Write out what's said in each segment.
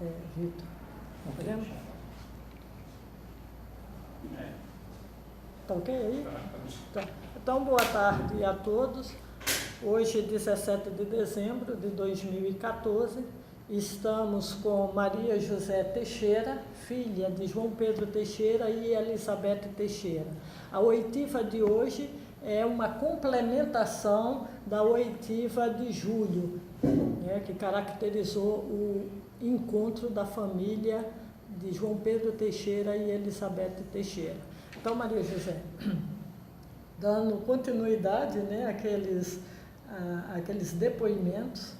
Vitor. Podemos? Tá ok aí? Tá. Então, boa tarde a todos. Hoje, 17 de dezembro de 2014, estamos com Maria José Teixeira, filha de João Pedro Teixeira e Elizabeth Teixeira. A oitiva de hoje é uma complementação da oitiva de julho, né, que caracterizou o encontro da família de João Pedro Teixeira e Elizabeth Teixeira. Então, Maria José, dando continuidade, né, àqueles depoimentos,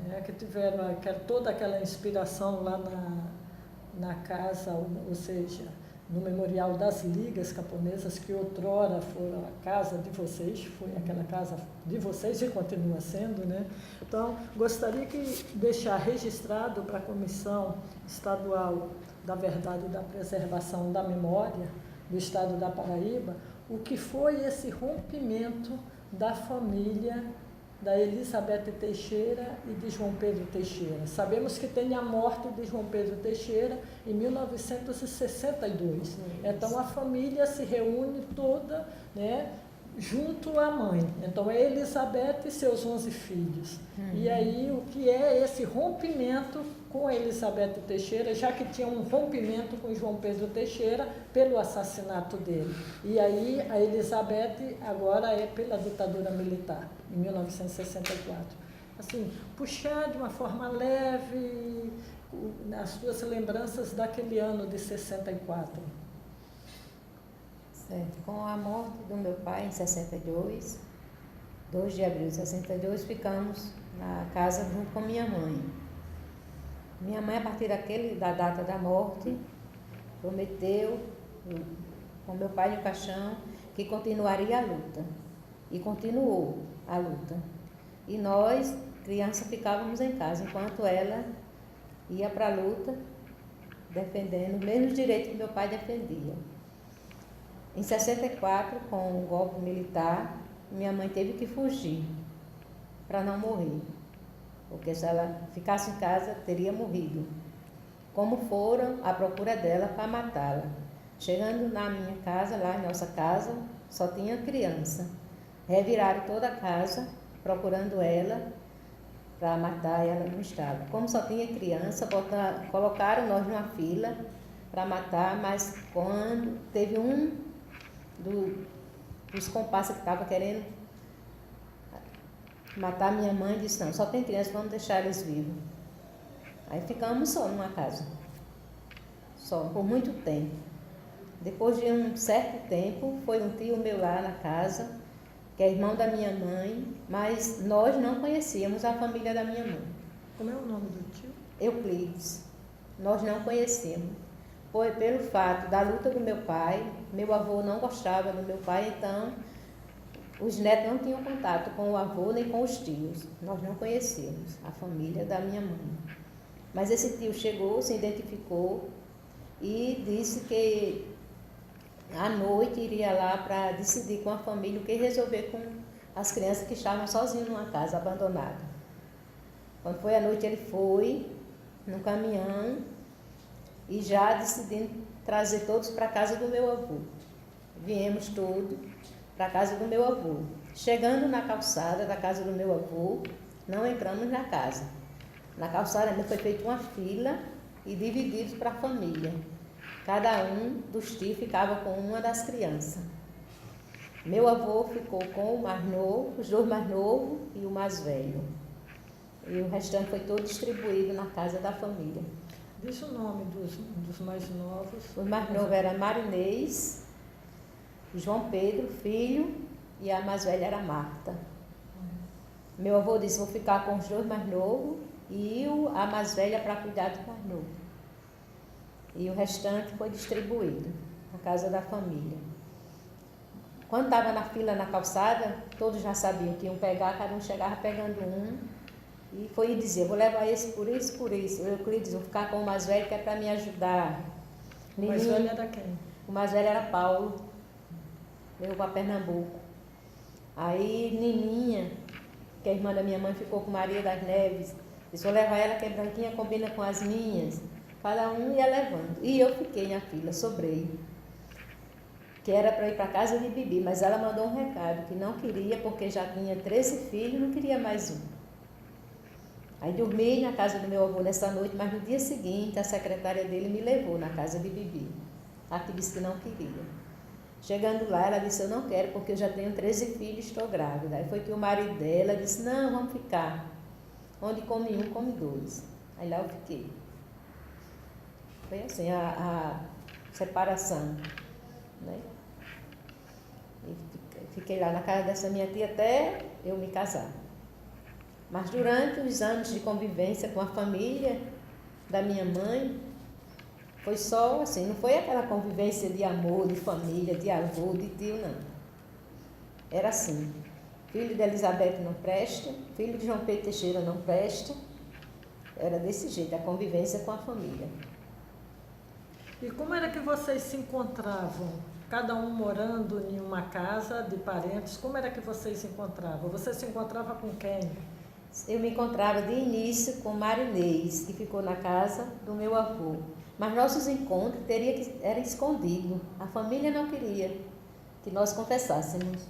né, que tiveram toda aquela inspiração lá na casa, ou seja, no Memorial das Ligas Camponesas, que outrora foi a casa de vocês, foi aquela casa de vocês e continua sendo, né? Então, gostaria de deixar registrado para a Comissão Estadual da Verdade e da Preservação da Memória do Estado da Paraíba, o que foi esse rompimento da família da Elizabeth Teixeira e de João Pedro Teixeira. Sabemos que tem a morte de João Pedro Teixeira em 1962. Então, a família se reúne toda, né, junto à mãe. Então, é Elizabeth e seus 11 filhos. E aí, o que é esse rompimento com a Elizabeth Teixeira, já que tinha um rompimento com João Pedro Teixeira pelo assassinato dele. E aí, a Elizabeth agora é pela ditadura militar, em 1964. Assim, puxar de uma forma leve as suas lembranças daquele ano de 64. Certo. Com a morte do meu pai em 62, 2 de abril de 62, ficamos na casa junto com minha mãe. Minha mãe, a partir da data da morte, prometeu, com meu pai no caixão, que continuaria a luta. E continuou a luta. E nós, crianças, ficávamos em casa, enquanto ela ia para a luta, defendendo os mesmos direitos que meu pai defendia. Em 64, com o golpe militar, minha mãe teve que fugir para não morrer. Porque se ela ficasse em casa, teria morrido. Como foram à procura dela para matá-la. Chegando na minha casa, lá em nossa casa, só tinha criança. Reviraram toda a casa, procurando ela para matar, e ela não estava. Como só tinha criança, colocaram nós numa fila para matar, mas quando teve um dos comparsas que estava querendo matar minha mãe, disse, não, só tem criança, vamos deixar eles vivos. Aí ficamos só numa casa, só, por muito tempo. Depois de um certo tempo, foi um tio meu lá na casa, que é irmão da minha mãe, mas nós não conhecíamos a família da minha mãe. Como é o nome do tio? Euclides. Nós não conhecíamos. Foi pelo fato da luta do meu pai, meu avô não gostava do meu pai, então os netos não tinham contato com o avô nem com os tios. Nós não conhecíamos a família da minha mãe. Mas esse tio chegou, se identificou e disse que à noite iria lá para decidir com a família o que resolver com as crianças que estavam sozinhas numa casa abandonada. Quando foi à noite, ele foi no caminhão e já decidindo trazer todos para a casa do meu avô. Viemos todos para a casa do meu avô. Chegando na calçada da casa do meu avô, não entramos na casa. Na calçada ainda foi feita uma fila e divididos para a família. Cada um dos tios ficava com uma das crianças. Meu avô ficou com o mais novo, os dois mais novos e o mais velho. E o restante foi todo distribuído na casa da família. Diz o nome dos mais novos. Os mais novos eram Marinês, João Pedro, filho, e a mais velha era Marta. Meu avô disse, vou ficar com os dois mais novos e a mais velha para cuidar do mais novo. E o restante foi distribuído na casa da família. Quando estava na fila na calçada, todos já sabiam que iam pegar, cada um chegava pegando um. E foi dizer, vou levar esse por isso, por isso. Eu queria dizer, vou ficar com o mais velho que é para me ajudar. O mais velho era quem? O mais velho era Paulo. Veio para Pernambuco. Aí Nininha, que é irmã da minha mãe, ficou com Maria das Neves, Disse, vou levar ela que é branquinha, combina com as minhas. Cada um ia levando. E eu fiquei na fila, sobrei. Que era para ir para casa de Bibi, mas ela mandou um recado que não queria, porque já tinha 13 filhos, não queria mais um. Aí dormi na casa do meu avô nessa noite, mas no dia seguinte a secretária dele me levou na casa de Bibi. A que disse que não queria. Chegando lá, ela disse, eu não quero porque eu já tenho 13 filhos e estou grávida. Aí foi que o marido dela disse, não, vamos ficar. Onde come um, come dois. Aí lá eu fiquei. Foi assim a separação, né? E fiquei lá na casa dessa minha tia até eu me casar. Mas durante os anos de convivência com a família da minha mãe, foi só assim, não foi aquela convivência de amor, de família, de avô, de tio, não. Era assim, filho de Elizabeth não presta, filho de João Pedro Teixeira não presta. Era desse jeito, a convivência com a família. E como era que vocês se encontravam? Cada um morando em uma casa de parentes, como era que vocês se encontravam? Você se encontrava com quem? Eu me encontrava de início com Marinês, que ficou na casa do meu avô. Mas nossos encontros eram escondidos. A família não queria que nós confessássemos,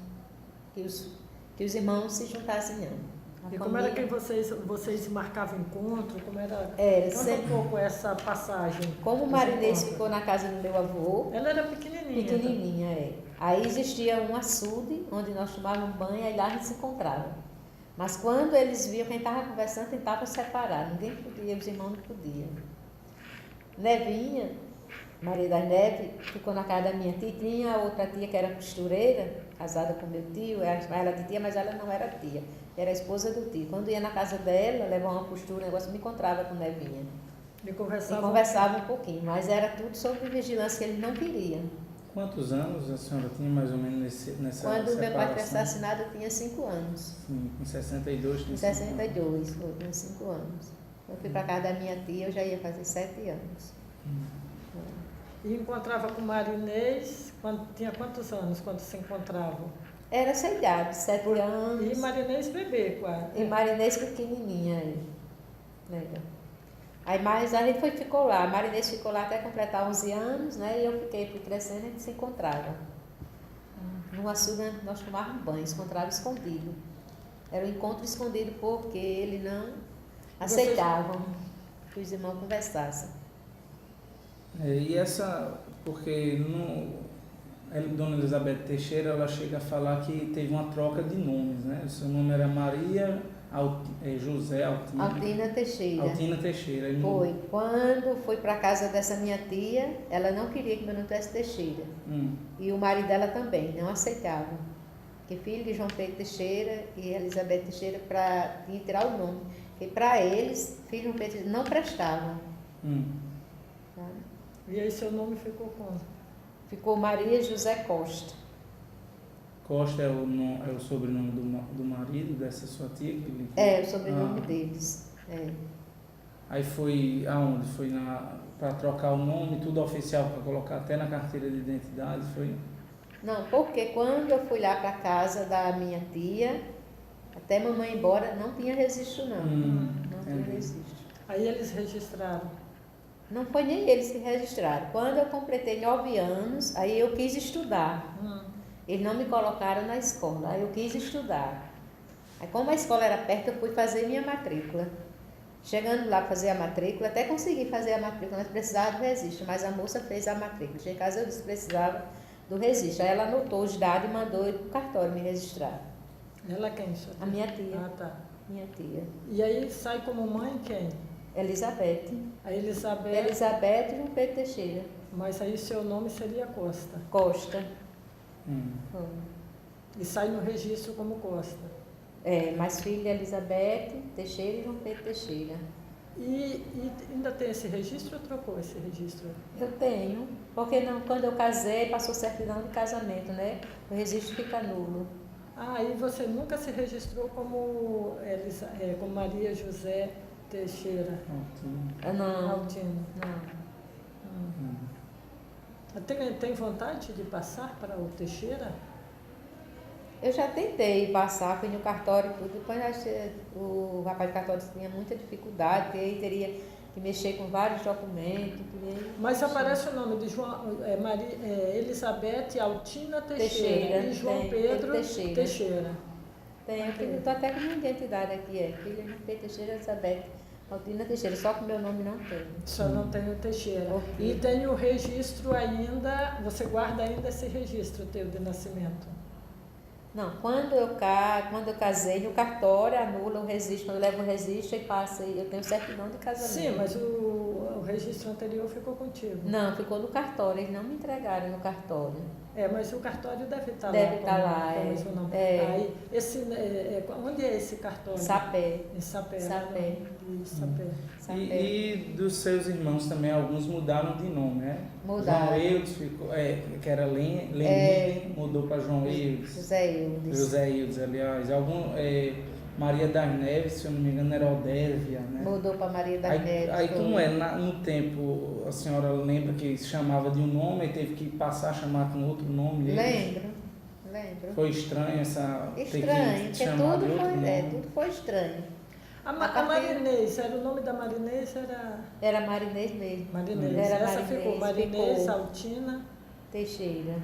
que os irmãos se juntassem, não. E como era que vocês marcavam encontro? Como era? Conta um pouco essa passagem. Como o Marinês ficou na casa do meu avô. Ela era pequenininha. Pequenininha, é. Aí existia um açude, onde nós tomávamos banho, aí lá a gente se encontrava. Mas quando eles viam quem estava conversando, tentavam separar. Ninguém podia, os irmãos não podiam. Nevinha, Maria das Neves, ficou na casa da minha tia. Tinha outra tia que era costureira, casada com meu tio. Ela de tia, mas ela não era tia. Era a esposa do tio. Quando ia na casa dela, levava uma costura, um negócio, me encontrava com Nevinha. E conversava um pouquinho, mas era tudo sobre vigilância que eles não queriam. Quantos anos a senhora tinha mais ou menos nessa Quando separação? meu pai foi assassinado, eu tinha 5 anos. Sim, em 62 tinha Em 62, eu tinha 5 anos. Eu fui para casa da minha tia, eu já ia fazer 7 anos. E encontrava com Marinês, tinha quantos anos quando se encontravam? Era essa idade, 7 anos. E Marinês bebê, quase. E Marinês pequenininha aí. Aí mais a gente ficou lá, a Marinês ficou lá até completar 11 anos, né? E eu fui crescendo e a gente se encontrava. No açude nós tomávamos banho, se encontrava escondido. Era um encontro escondido porque ele não aceitavam que os irmãos conversassem. E essa, porque Dona Elizabeth Teixeira, ela chega a falar que teve uma troca de nomes, né? O seu nome era Maria José Altina Teixeira. Altina Teixeira. Foi. Quando foi para a casa dessa minha tia, ela não queria que meu nome fosse Teixeira. E o marido dela também, não aceitava. Que filho de João Pedro Teixeira e Elizabeth Teixeira para tirar o nome. Porque para eles, filho de João Pedro Teixeira não prestavam. Tá? E aí seu nome ficou como? Ficou Maria José Costa. Costa é o sobrenome do marido dessa sua tia? É, o sobrenome deles. É. Aí foi aonde? Foi para trocar o nome, tudo oficial, para colocar até na carteira de identidade, foi? Não, porque quando eu fui lá para a casa da minha tia, até mamãe ir embora, não tinha registro não. Não tinha registro. Aí eles registraram? Não foi nem eles que registraram. Quando eu completei 9 anos, aí eu quis estudar. Eles não me colocaram na escola, aí eu quis estudar. Aí como a escola era perto, eu fui fazer minha matrícula. Chegando lá para fazer a matrícula, até consegui fazer a matrícula, mas precisava do registro, mas a moça fez a matrícula. Cheguei em casa, eu disse que precisava do registro. Aí ela anotou os dados e mandou ele para o cartório me registrar. Ela quem? A minha tia. Ah, tá. Minha tia. E aí sai como mãe quem? Elizabeth. A Elizabeth. Elizabeth e João Pedro Teixeira. Mas aí seu nome seria Costa. Costa. E sai no registro como Costa. É, mais filha Elizabeth Teixeira e João Pedro Teixeira. E ainda tem esse registro ou trocou esse registro? Eu tenho, porque não, quando eu casei, passou certidão de casamento, né? O registro fica nulo. Ah, e você nunca se registrou como Maria José Teixeira? Não. Altino. Não. Tem vontade de passar para o Teixeira? Eu já tentei passar, fui no cartório e tudo, depois o rapaz do cartório tinha muita dificuldade, porque aí teria que mexer com vários documentos. Mas aparece o nome de Elizabeth Altina Teixeira e João Pedro Teixeira. Tem, eu estou até com minha identidade aqui, filha João Pedro Teixeira, Elizabeth Altina Teixeira, só que o meu nome não tem. Só não tem o Teixeira. Okay. E tem o registro ainda, você guarda ainda esse registro teu de nascimento? Não, quando eu casei, no cartório anula o registro, quando eu levo o registro e passa, eu tenho certidão de casamento. Sim, mas o registro anterior ficou contigo? Não, ficou no cartório, eles não me entregaram no cartório. Mas o cartório deve estar lá. Deve estar lá, Aí, onde é esse cartório? Sapé. Em Sapé. Sapé. Sapé. E dos seus irmãos também, alguns mudaram de nome, né? Mudaram. João Eudes, ficou, que era Lenine, mudou para João Eudes. José Eudes, aliás. Maria das Neves, se eu não me engano, era Odévia, né? Mudou para Maria das Neves. Aí como é, no tempo, a senhora lembra que se chamava de um nome e teve que passar a chamar com outro nome? Lembro. Foi estranho essa... Estranho, porque tudo foi estranho. A Marinês, era o nome da Marinês? Era Marinês mesmo. Marinês. Era Essa ficou Marinês, ficou. Altina Teixeira.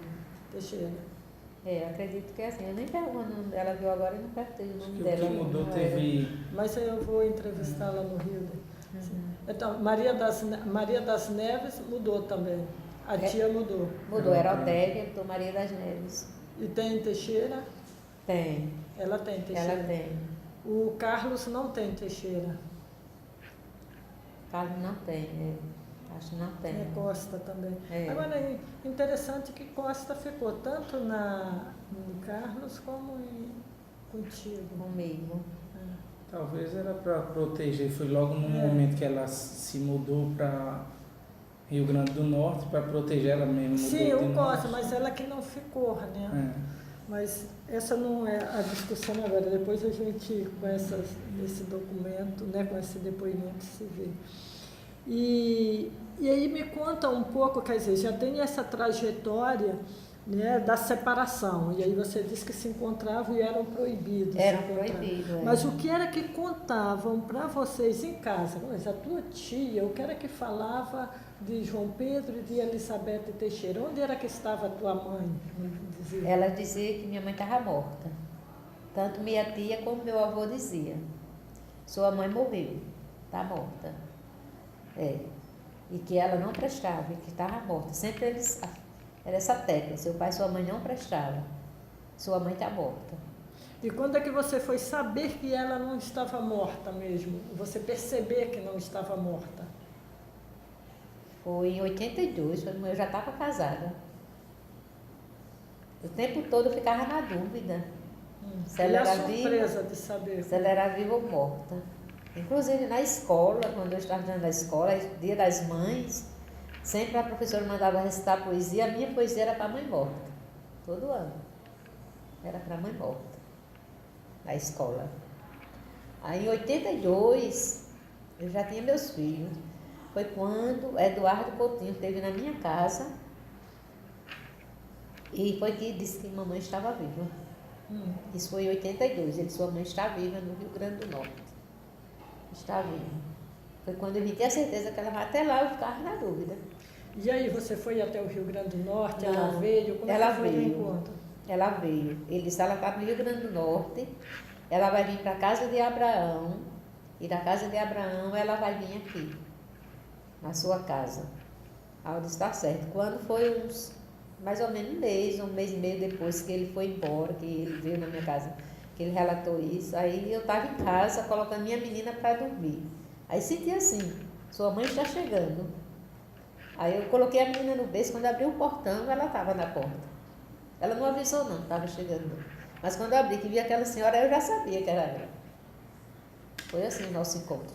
Acredito que é assim. Eu nem pergunto, ela viu agora e não perguntei o nome dela. O que mudou teve... Mas eu vou entrevistá-la no Rio. Então, Maria das Neves mudou também. A tia mudou. Mudou, era Odévia, mudou Maria das Neves. E tem Teixeira? Tem. Ela tem Teixeira? Ela tem. O Carlos não tem Teixeira? Carlos não tem, acho que não tem. É Costa também. Agora, é interessante que Costa ficou tanto em Carlos como contigo. Comigo. Talvez era para proteger, foi logo no momento que ela se mudou para Rio Grande do Norte, para proteger ela mesmo. Sim, o Costa, mas ela que não ficou, né? Mas essa não é a discussão agora, depois a gente, com esse documento, né, com esse depoimento, se vê. E aí me conta um pouco, quer dizer, já tem essa trajetória, né, da separação, e aí você disse que se encontravam e eram proibidos. Eram proibidos. Mas o que era que contavam para vocês em casa? Mas a tua tia, o que era que falava de João Pedro e de Elizabeth Teixeira? Onde era que estava a tua mãe? Ela dizia que minha mãe estava morta. Tanto minha tia como meu avô dizia. Sua mãe morreu, está morta. E que ela não prestava, e que estava morta. Sempre eles... Era essa tecla, seu pai e sua mãe não prestavam. Sua mãe está morta. E quando é que você foi saber que ela não estava morta mesmo? Você perceber que não estava morta? Foi em 82, eu já estava casada. O tempo todo eu ficava na dúvida. Se ela era surpresa de saber. Se ela era viva ou morta. Inclusive na escola, quando eu estava dentro da escola, Dia das Mães, sempre a professora mandava recitar poesia, a minha poesia era para a mãe morta. Todo ano. Era para a mãe morta. Na escola. Aí em 82, eu já tinha meus filhos. Foi quando Eduardo Coutinho esteve na minha casa e foi que disse que mamãe estava viva. Isso foi em 82. Ele disse, sua mãe está viva no Rio Grande do Norte. Está viva. Foi quando eu tinha certeza que ela vai até lá, eu ficava na dúvida. E aí, você foi até o Rio Grande do Norte? Não, ela veio? Como ela é que foi veio. o encontro? Ela veio. Ele disse, ela está no Rio Grande do Norte, ela vai vir para a casa de Abraão, e da casa de Abraão ela vai vir aqui, na sua casa. Aí eu disse, está certo. Quando foi mais ou menos um mês e meio depois que ele foi embora, que ele veio na minha casa, que ele relatou isso, aí eu estava em casa colocando minha menina para dormir. Aí senti assim, sua mãe está chegando. Aí eu coloquei a menina no berço, quando abri o portão, ela estava na porta. Ela não avisou não, estava chegando. Mas quando eu abri, que vi aquela senhora, eu já sabia que era ela. Foi assim o nosso encontro.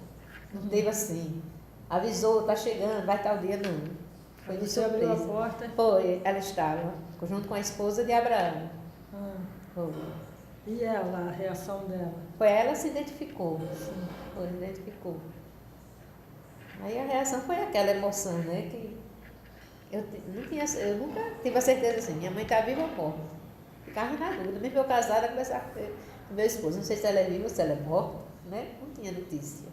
Não teve assim, avisou, está chegando, vai tal dia, não. Foi de surpresa. Abriu a porta? Foi, ela estava, junto com a esposa de Abraão. Foi. E ela, a reação dela? Foi, ela se identificou. Foi, identificou. Aí a reação foi aquela emoção, né? Que eu nunca tive a certeza assim, minha mãe está viva ou morta. ficava na dúvida. Mesmo eu casada, conversava com meu esposo, não sei se ela é viva ou se ela é morta, né? Não tinha notícia.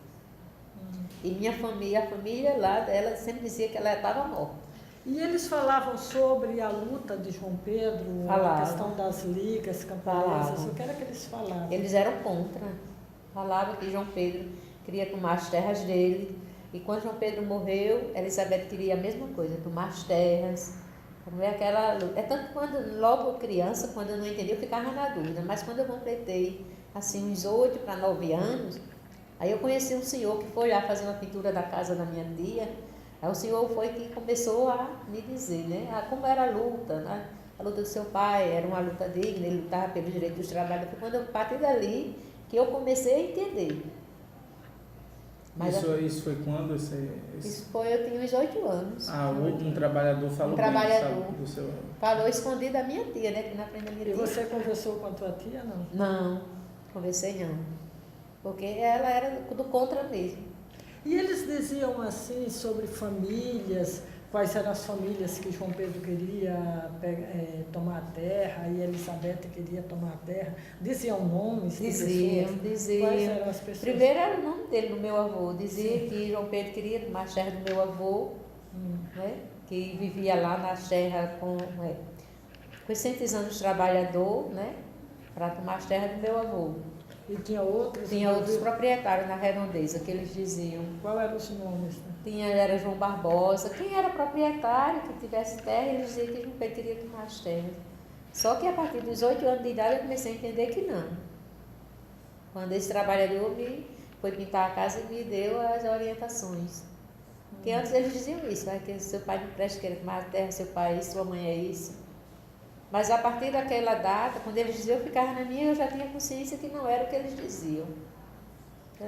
E minha família, a família lá dela sempre dizia que ela estava morta. E eles falavam sobre a luta de João Pedro, a Falavam. questão das ligas camponesas, Falavam. o que era que eles falavam? Eles eram contra. Falavam que João Pedro queria tomar as terras dele. E quando João Pedro morreu, Elizabeth queria a mesma coisa, tomar as terras. Não é aquela luta. É tanto que quando, logo criança, quando eu não entendi, eu ficava na dúvida. Mas quando eu completei assim, uns 8 para 9 anos, aí eu conheci um senhor que foi lá fazer uma pintura da casa da minha tia. Aí o senhor foi que começou a me dizer, né? Como era a luta, né? A luta do seu pai era uma luta digna, ele lutava pelos direitos dos trabalhadores. Foi quando eu parti dali que eu comecei a entender. Mas Isso foi quando? isso foi, eu tinha uns 8 anos. Um trabalhador falou Um trabalhador. bem do seu... Falou escondido da minha tia, né? Que na frente da minha E tia. você conversou com a tua tia, não? Não, conversei não. Porque ela era do contra mesmo. E eles diziam assim sobre famílias, quais eram as famílias que João Pedro queria tomar a terra e Elizabeth queria tomar a terra? Diziam nomes de pessoas? Diziam. Quais eram as pessoas? Primeiro era o nome dele, do meu avô. Dizia que João Pedro queria tomar a terra do meu avô, né? Que vivia lá na terra com 600 anos trabalhador, né? Para tomar as terras do meu avô. E tinha outros? Tinha outros proprietários na redondeza, que eles diziam. Qual eram os nomes? Né? Era João Barbosa. Quem era proprietário, que tivesse terra, eles diziam que João Pedro queria tomar as terras. Só que a partir dos 8 anos de idade eu comecei a entender que não. Quando esse trabalhador foi pintar a casa e me deu as orientações. Porque antes eles diziam isso, que seu pai não presta, querer tomar a terra, seu pai é isso, sua mãe é isso. Mas a partir daquela data, quando eles diziam, eu ficava na minha, eu já tinha consciência que não era o que eles diziam.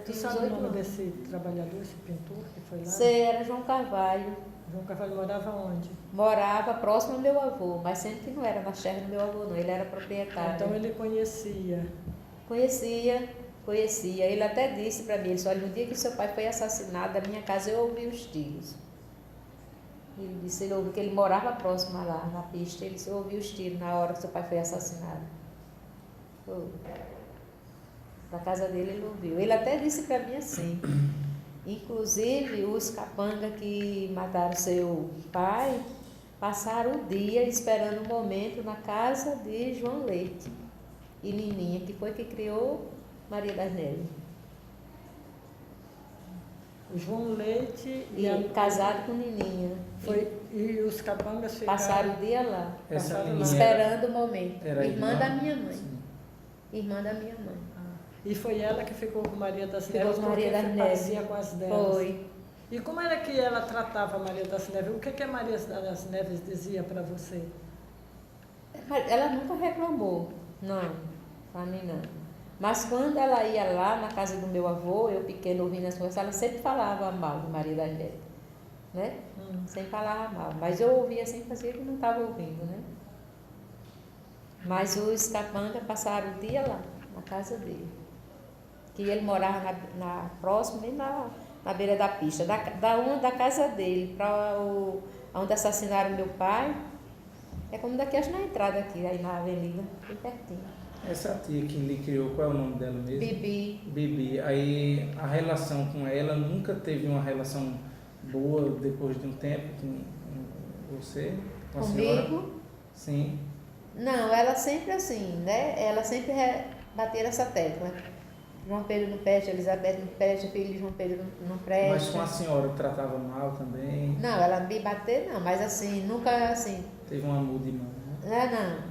Tu sabe o nome desse trabalhador, esse pintor que foi lá? Sei, era João Carvalho. João Carvalho morava onde? Morava próximo ao meu avô, mas sempre que não era na terra do meu avô, não. Ele era proprietário. Então ele conhecia. Conhecia. Ele até disse para mim, ele disse, olha, no dia que seu pai foi assassinado, da minha casa eu ouvi os tiros. Ele disse, ele ouviu que ele morava próximo lá, na pista, ele disse, eu ouvi os tiros na hora que seu pai foi assassinado. Da casa dele ele ouviu. Ele até disse para mim assim, inclusive os capangas que mataram seu pai, passaram o dia esperando um momento na casa de João Leite e Nininha, que foi que criou Maria das Neves. O João Leite casado com Nininha. E os capangas ficaram... Passaram o dia lá, esperando o momento. Irmã da minha mãe. Sim. Irmã da minha mãe. E foi ela que ficou com Maria das Ficou Neves, com Maria das Neves. Fazia com as delas. Foi. E como era que ela tratava Maria das Neves? O que a Maria das Neves dizia para você? Ela nunca reclamou, não, para mim não. Mas quando ela ia lá na casa do meu avô, eu pequeno ouvindo as conversas, ela sempre falava mal de Maria das Neves, né? Sempre falava mal. Mas eu ouvia assim, fazia que não estava ouvindo, né? Mas os capangas passaram o dia lá, na casa dele. Que ele morava próximo, bem na beira da pista, da casa dele, para onde assassinaram meu pai. É como daqui, acho na entrada aqui, aí na avenida, bem pertinho. Essa tia que lhe criou, qual é o nome dela mesmo? Bibi. Bibi. Aí a relação com ela nunca teve uma relação boa depois de um tempo com você? Com a senhora? Comigo? Sim. Não, ela sempre assim, né? Ela sempre bateu essa tecla. João Pedro não presta, Elizabeth não presta, filho de João Pedro não presta. Mas com a senhora tratava mal também? Não, ela me bateu não, mas assim, nunca assim. Teve um amor de mão, né?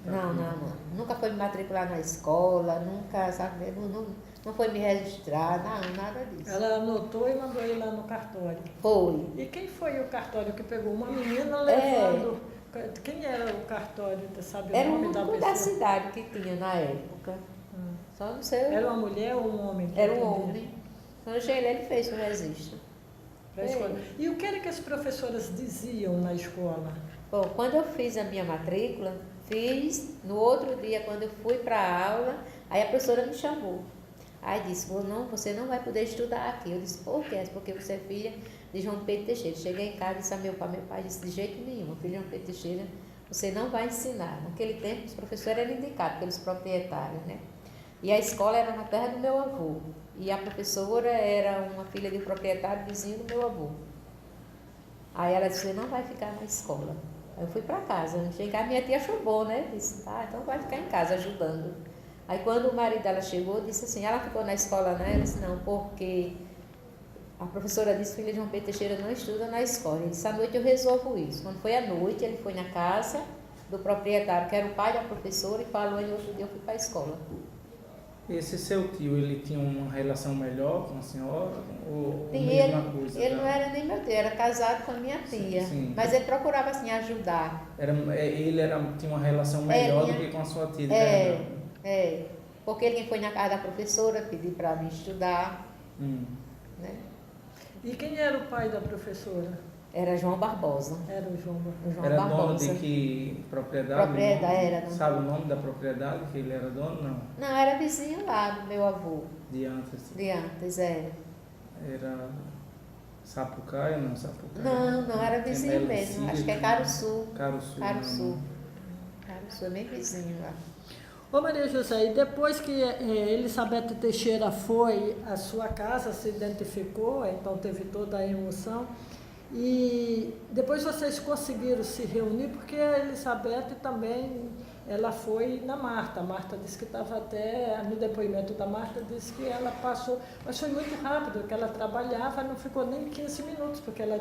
Não. Nunca foi me matricular na escola, nunca, sabe, não foi me registrar, não, nada disso. Ela anotou e mandou ele lá no cartório. Foi. E quem foi o cartório que pegou? Uma menina levando... Quem era o cartório? Sabe Era o nome um da da pessoa? cidade que tinha na época. Só não sei. Era uma mulher ou um homem? Era um homem. Quando eu cheguei, ele fez o registro. Pra escola. E o que era que as professoras diziam na escola? Bom, quando eu fiz a minha matrícula, no outro dia, quando eu fui para a aula, aí a professora me chamou. Aí disse, não, você não vai poder estudar aqui. Eu disse, por quê? Porque você é filha de João Pedro Teixeira. Cheguei em casa e disse a meu pai disse, de jeito nenhum, filho de João Pedro Teixeira você não vai ensinar. Naquele tempo, os professores eram indicados pelos proprietários, né? E a escola era na terra do meu avô. E a professora era uma filha de um proprietário vizinho do meu avô. Aí ela disse, você não vai ficar na escola. Aí eu fui para casa. Cheguei em casa, minha tia achou bom, né? Disse, tá, então vai ficar em casa ajudando. Aí quando o marido dela chegou, disse assim, ela ficou na escola, né? Ela disse, não, porque a professora disse, filha de João Pedro Teixeira não estuda na escola. Ele disse, à noite eu resolvo isso. Quando foi à noite, ele foi na casa do proprietário, que era o pai da professora, e falou, e outro dia eu fui para a escola. Esse seu tio, ele tinha uma relação melhor com a senhora? Ou Sim, mesma coisa? ele não era nem meu tio, era casado com a minha tia. Sim. Mas ele procurava assim ajudar. Tinha uma relação melhor do que com a sua tia? Porque ele foi na casa da professora, pediu para mim estudar. Né? E quem era o pai da professora? Era João Barbosa. Era o João Era Barbosa. dono de que propriedade? Era. Sabe o nome da propriedade que ele era dono? Não. Não, era vizinho lá do meu avô. De antes? De antes, era. Era Sapucaia, não? Sapucaia. Não, era vizinho mesmo. Acho que é Caruçu. Caruçu. Caruçu, é bem vizinho lá. Ô Maria José, e depois que Elizabeth Teixeira foi, a sua casa se identificou, então teve toda a emoção, e depois vocês conseguiram se reunir, porque a Elizabeth também, ela foi na Marta. A Marta disse que estava até, no depoimento da Marta, disse que ela passou, mas foi muito rápido, que ela trabalhava, não ficou nem 15 minutos, porque ela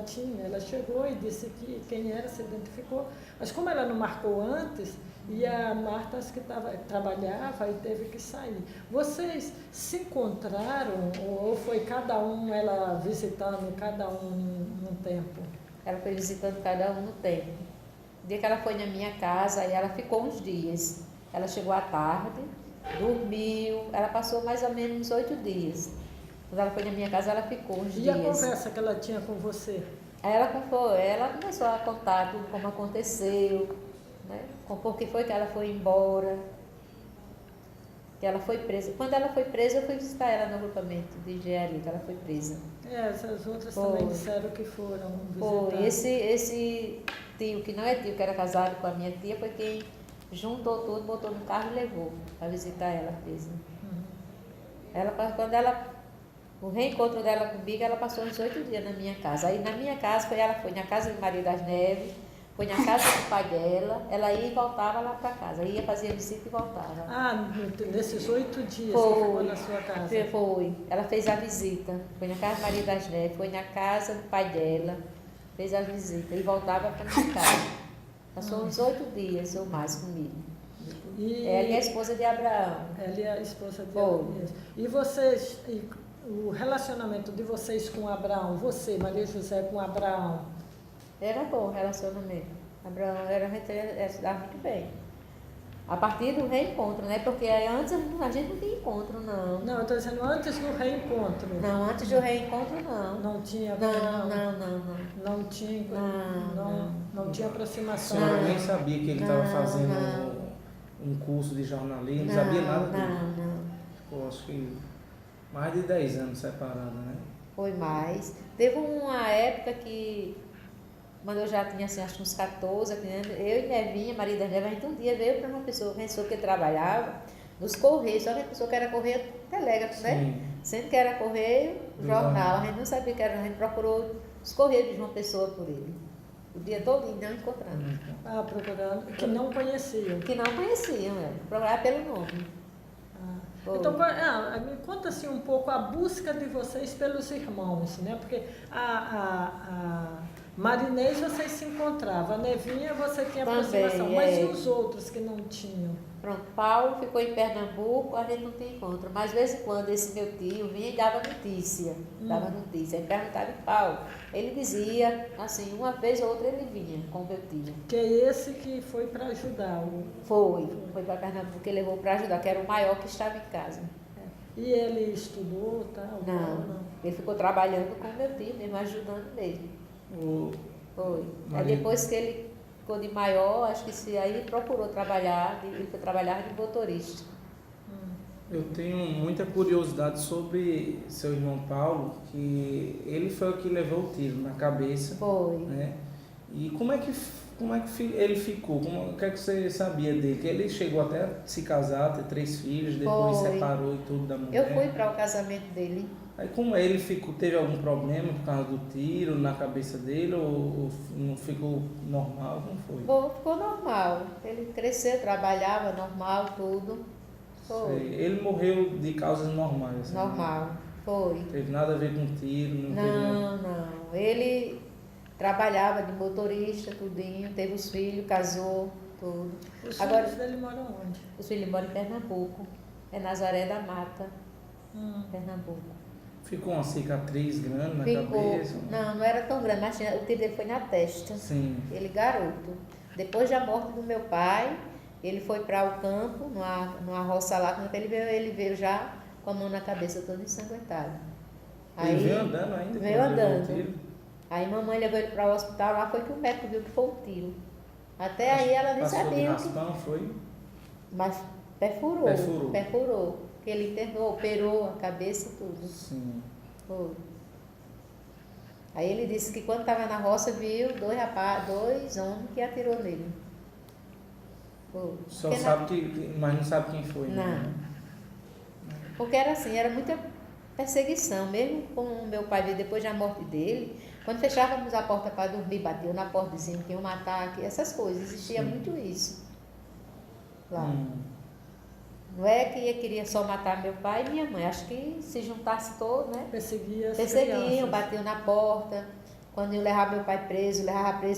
chegou e disse que quem era se identificou, mas como ela não marcou antes, e a Marta que trabalhava e teve que sair. Vocês se encontraram ou foi cada um, ela visitando cada um num tempo? Ela foi visitando cada um no tempo. O dia que ela foi na minha casa, aí ela ficou uns dias. Ela chegou à tarde, dormiu, ela passou mais ou menos uns 8 dias. Quando ela foi na minha casa, ela ficou uns dias. E a conversa que ela tinha com você? Aí ela começou a contar tudo como aconteceu, né? Por que foi que ela foi embora, que ela foi presa. Quando ela foi presa, eu fui visitar ela no agrupamento de engenharia, que ela foi presa. Essas outras também disseram que foram visitar. Foi. Esse tio, que não é tio, que era casado com a minha tia, foi quem juntou tudo, botou no carro e levou para visitar ela presa. O reencontro dela comigo, ela passou uns 8 dias na minha casa. Aí na minha casa, ela foi na casa de Maria das Neves, foi na casa do pai dela, ela ia e voltava lá para casa, ia fazer visita e voltava. Nesses 8 dias que ficou na sua casa? Foi, ela fez a visita, foi na casa de Maria das Neves, foi na casa do pai dela, fez a visita e voltava para minha casa. Passou uns 8 dias ou mais comigo. Ela é a esposa de Abraão. Ela é a esposa de Abraão. E vocês, o relacionamento de vocês com Abraão, você, Maria José, com Abraão? Era bom o relacionamento. Abraão se dava muito bem. A partir do reencontro, né? Porque antes a gente não tinha encontro, não. Não, eu estou dizendo antes do reencontro. Não, antes do reencontro, não. Não tinha... Não tinha aproximação. A senhora nem sabia que ele estava fazendo um curso de jornalismo, não sabia nada dele? Não. Ficou, acho que, mais de 10 anos separada, né? Foi mais. Teve uma época que... Quando eu já tinha, assim, acho que uns 14, eu e Nevinha, Maria das Neves, a gente um dia veio para uma pessoa que trabalhava nos Correios, só que a pessoa que era Correio telégrafo, né? Sendo que era Correio, jornal, a gente não sabia que era, a gente procurou os Correios de uma pessoa por ele. O dia todo não encontrando. Procurando, que não conheciam. Que não conheciam, procurar pelo nome. Então, me conta assim um pouco a busca de vocês pelos irmãos, né? Porque a Marinês vocês se encontravam, a Nevinha você tinha aproximação, mas e os outros que não tinham? Pronto, Paulo ficou em Pernambuco, a gente não tem encontro, mas de vez em quando esse meu tio vinha e dava notícia, aí perguntava em Paulo, ele dizia, assim, uma vez ou outra ele vinha com o meu tio. Que é esse que foi para ajudar? Foi para Pernambuco, que levou para ajudar, que era o maior que estava em casa. E ele estudou, tal? Não, ele ficou trabalhando com o meu tio mesmo, ajudando ele. Foi. Aí depois que ele ficou de maior, acho que aí procurou trabalhar, ele foi trabalhar de motorista. Eu tenho muita curiosidade sobre seu irmão Paulo, que ele foi o que levou o tiro na cabeça. Foi. Né? E como é que Como é que ele ficou? O que é que você sabia dele? Que ele chegou até a se casar, ter 3 filhos, depois Foi. separou e tudo da mulher. Eu fui para o casamento dele. Aí como ele ficou, teve algum problema por causa do tiro na cabeça dele ou não ficou normal? Como foi? Bom, ficou normal. Ele cresceu, trabalhava normal, tudo. Foi. Sei. Ele morreu de causas normais. Assim, Normal, foi. Não teve nada a ver com tiro, não teve nada. Não. Ele trabalhava de motorista, tudinho, teve os filhos, casou, tudo. Os Agora, filhos dele moram onde? os filhos moram em Pernambuco. É Nazaré da Mata, Pernambuco. Ficou uma cicatriz grande na Ficou. cabeça? Não era tão grande, mas o tiro dele foi na testa. Sim. Ele garoto. Depois da morte do meu pai, ele foi para o campo, numa roça lá, quando ele veio já com a mão na cabeça toda ensanguentada. Ele veio andando ainda? Veio quando levou o andando. tiro? Aí mamãe levou ele para o hospital, lá foi que o médico viu que foi um tiro. Até aí ela nem Passou de sabia o que. raspão, foi? Mas perfurou. Que ele internou, operou a cabeça e tudo. Sim. Foi. Aí ele disse que quando estava na roça viu dois homens que atirou nele. Foi. Só Porque sabe mas não sabe quem foi. Não. Né? Porque era assim, era muita perseguição, mesmo com o meu pai, depois da morte dele, quando fechávamos a porta para dormir, batiam na porta dizendo que iam matar, que essas coisas, existia Sim. muito isso lá. Não é que queria só matar meu pai e minha mãe, acho que se juntasse todo, né? Perseguiam, Perseguiam, batiam na porta. Quando eu levava meu pai preso,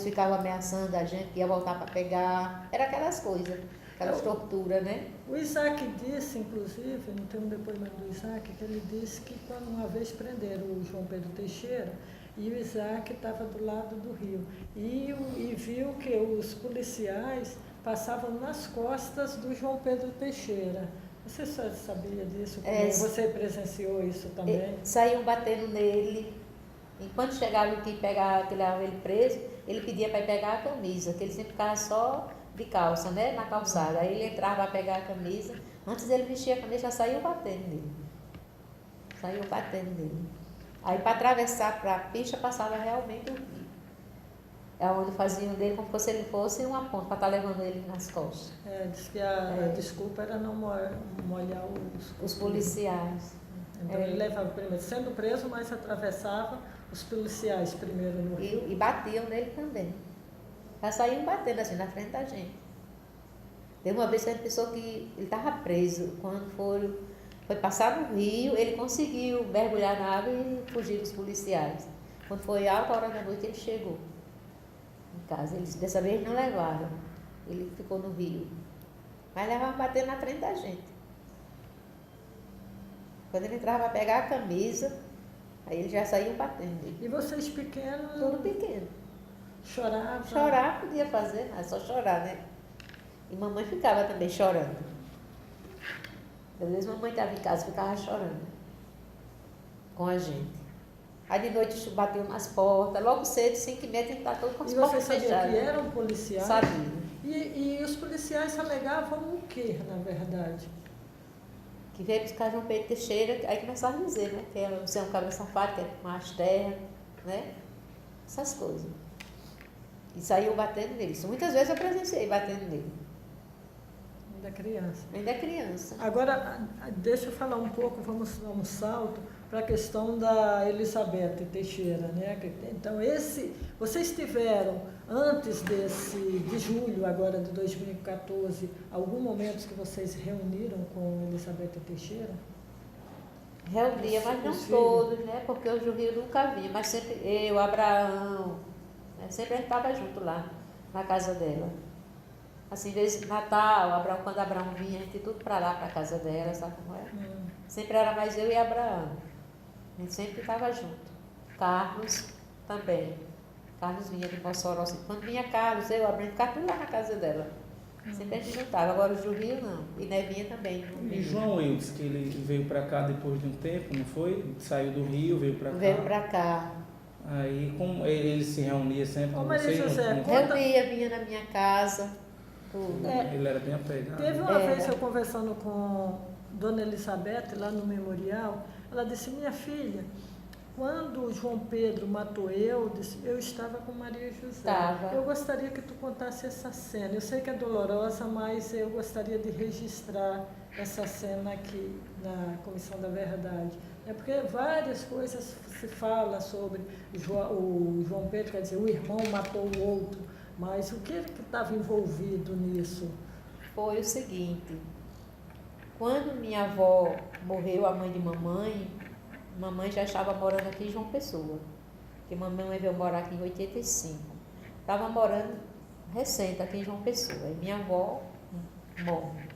ficava ameaçando a gente que ia voltar para pegar. Era aquelas coisas, aquelas torturas, né? O Isaac disse, inclusive, não tem um depoimento do Isaac, que ele disse que quando uma vez prenderam o João Pedro Teixeira, e o Isaac estava do lado do rio, e viu que os policiais passavam nas costas do João Pedro Teixeira. Você só sabia disso? Você presenciou isso também? Saíam batendo nele. E quando chegava aqui pegar, que levava ele preso, ele pedia para ir pegar a camisa, que ele sempre ficava só de calça, né, na calçada. Aí ele entrava para pegar a camisa, antes dele vestir a camisa, já saiu batendo nele. Aí para atravessar para a pista passava realmente o rio. É onde faziam dele como se ele fosse uma ponte, para estar levando ele nas costas. Diz que a desculpa era não molhar os policiais. Então ele levava primeiro, sendo preso, mas atravessava os policiais primeiro no rio. E batiam nele também. Já saíam batendo assim na frente da gente. Teve uma vez que a gente pensou que ele estava preso. Quando foi passar no rio, ele conseguiu mergulhar na água e fugir dos policiais. Quando foi alta hora da noite, ele chegou em casa. Eles dessa vez não levaram. Ele ficou no rio. Mas levavam batendo na frente da gente. Quando ele entrava para pegar a camisa, aí ele já saiu batendo nele. E vocês pequenos? Tudo pequeno. Choravam? Chorar podia fazer, mas só chorar, né? E mamãe ficava também chorando. Às vezes mamãe estava em casa e ficava chorando com a gente. Aí de noite bateu nas portas, logo cedo, 5h30, a gente está todo com as portas fechadas. E você sabia que eram policiais? Sabia. E os policiais alegavam o quê, na verdade? Que veio buscar João Pedro Teixeira, aí começaram a dizer, né? Que você é um cabra safado, que é com as terras, né? Essas coisas. E saiu batendo nele. Muitas vezes eu presenciei batendo nele. Ainda criança. Agora, deixa eu falar um pouco, vamos dar um salto para a questão da Elizabeth Teixeira, né? Então, vocês tiveram, antes de julho agora de 2014, algum momento que vocês reuniram com Elizabeth Teixeira? Reunia, mas não todos, né? Porque hoje o Rio nunca vinha, mas sempre eu, Abraão, né? Sempre a gente estava junto lá, na casa dela. Assim, desde Natal, Abraão, quando Abraão vinha, a gente ia tudo para lá, para a casa dela, sabe como é? Sempre era mais eu e Abraão. A gente sempre estava junto. Carlos também. Carlos vinha de Mossoró. Quando vinha Carlos, eu, Abraão, ficava tudo lá na casa dela. Sempre a gente juntava. Agora o Rio não. E Nevinha também. E João Eudes, que ele veio para cá depois de um tempo, não foi? Saiu do Rio, veio para cá. Veio para cá. Aí, como ele se reunia sempre com Maria vocês? José, Reunia, vinha na minha casa. Tudo. Ele era bem apegado. Teve uma vez eu conversando com Dona Elizabeth, lá no memorial, ela disse, minha filha, quando o João Pedro matou Eudes, eu estava com Maria José. Estava. Eu gostaria que tu contasse essa cena. Eu sei que é dolorosa, mas eu gostaria de registrar essa cena aqui na Comissão da Verdade. É porque várias coisas se fala sobre o João Pedro, quer dizer, o irmão matou o outro, mas o que estava envolvido nisso? Foi o seguinte, quando minha avó morreu, a mãe de mamãe já estava morando aqui em João Pessoa, porque mamãe veio morar aqui em 85. Estava morando recente aqui em João Pessoa, e minha avó morre.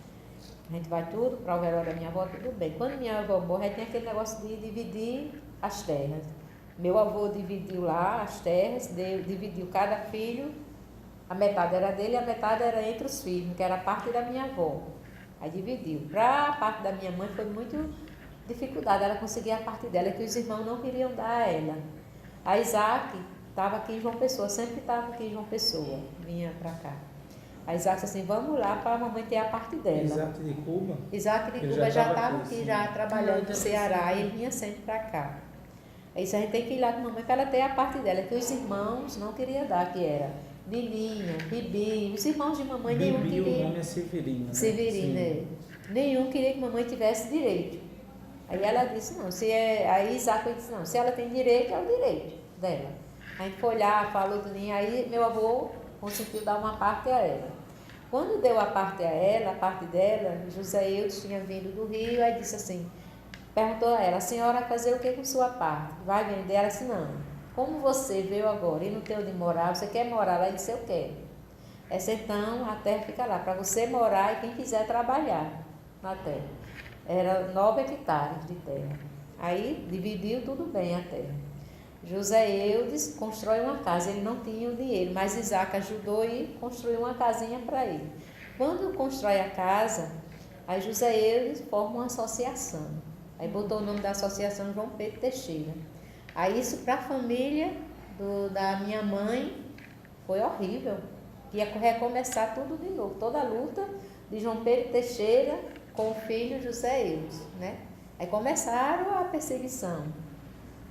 A gente vai tudo para o velório da minha avó, tudo bem. Quando minha avó morre, tem aquele negócio de dividir as terras. Meu avô dividiu lá as terras, dividiu cada filho, a metade era dele e a metade era entre os filhos, que era a parte da minha avó. Aí dividiu. Para a parte da minha mãe foi muito dificuldade ela conseguir a parte dela, que os irmãos não queriam dar a ela. A Isaac estava aqui em João Pessoa, sempre estava aqui em João Pessoa, vinha para cá. A Isaac disse assim, vamos lá para a mamãe ter a parte dela. Isaac de Cuba? Isaac de Ele Cuba já estava estava aqui, assim, já trabalhando no Ceará, e ele vinha sempre para cá. Aí isso a gente tem que ir lá com a mamãe para ela ter a parte dela, que os irmãos não queriam dar, que era Nininha, Bibi, os irmãos de mamãe, nenhum Bibi, queria. o nome é Severino. Né? Severino, é. Nenhum queria que mamãe tivesse direito. Aí ela disse, não, aí Isaac disse, não, se ela tem direito, é o direito dela. A gente foi olhar, falou tudo, aí meu avô conseguiu dar uma parte a ela. Quando deu a parte a ela, a parte dela, José Eudes tinha vindo do Rio, aí disse assim, perguntou a ela, a senhora vai fazer o que com sua parte? Vai vender? Ela disse, não. Como você veio agora e não tem onde morar, você quer morar lá? Ele disse, eu quero. Essa então, a terra fica lá, para você morar e quem quiser trabalhar na terra. Era 9 hectares de terra. Aí dividiu tudo bem a terra. José Eudes constrói uma casa, ele não tinha o dinheiro, mas Isaac ajudou e construiu uma casinha para ele. Quando constrói a casa, aí José Eudes forma uma associação. Aí botou o nome da associação João Pedro Teixeira. Aí isso para a família da minha mãe foi horrível. Ia recomeçar tudo de novo, toda a luta de João Pedro Teixeira com o filho José Eudes, né? Aí começaram a perseguição,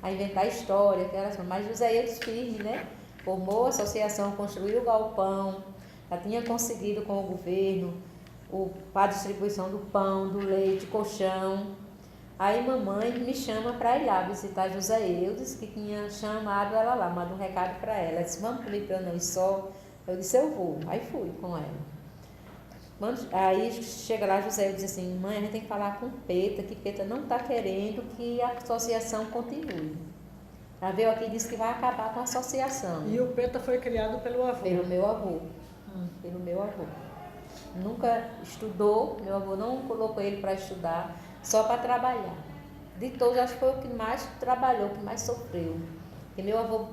a inventar história, mas José Eudes firme, né? Formou a associação, construiu o galpão, já tinha conseguido com o governo para a distribuição do pão, do leite, colchão. Aí mamãe me chama para ir lá visitar José Eudes, que tinha chamado ela lá, mandou um recado para ela. Ela disse, vamos comigo para eu não ir só. Eu disse, eu vou. Aí fui com ela. Aí chega lá, José Eudes disse assim, mãe, a gente tem que falar com Peta, que Peta não está querendo que a associação continue. Ela veio aqui e disse que vai acabar com a associação. E o Peta foi criado pelo avô? Pelo meu avô. Pelo meu avô. Nunca estudou, meu avô não colocou ele para estudar, só para trabalhar. De todos, acho que foi o que mais trabalhou, o que mais sofreu. Porque meu avô,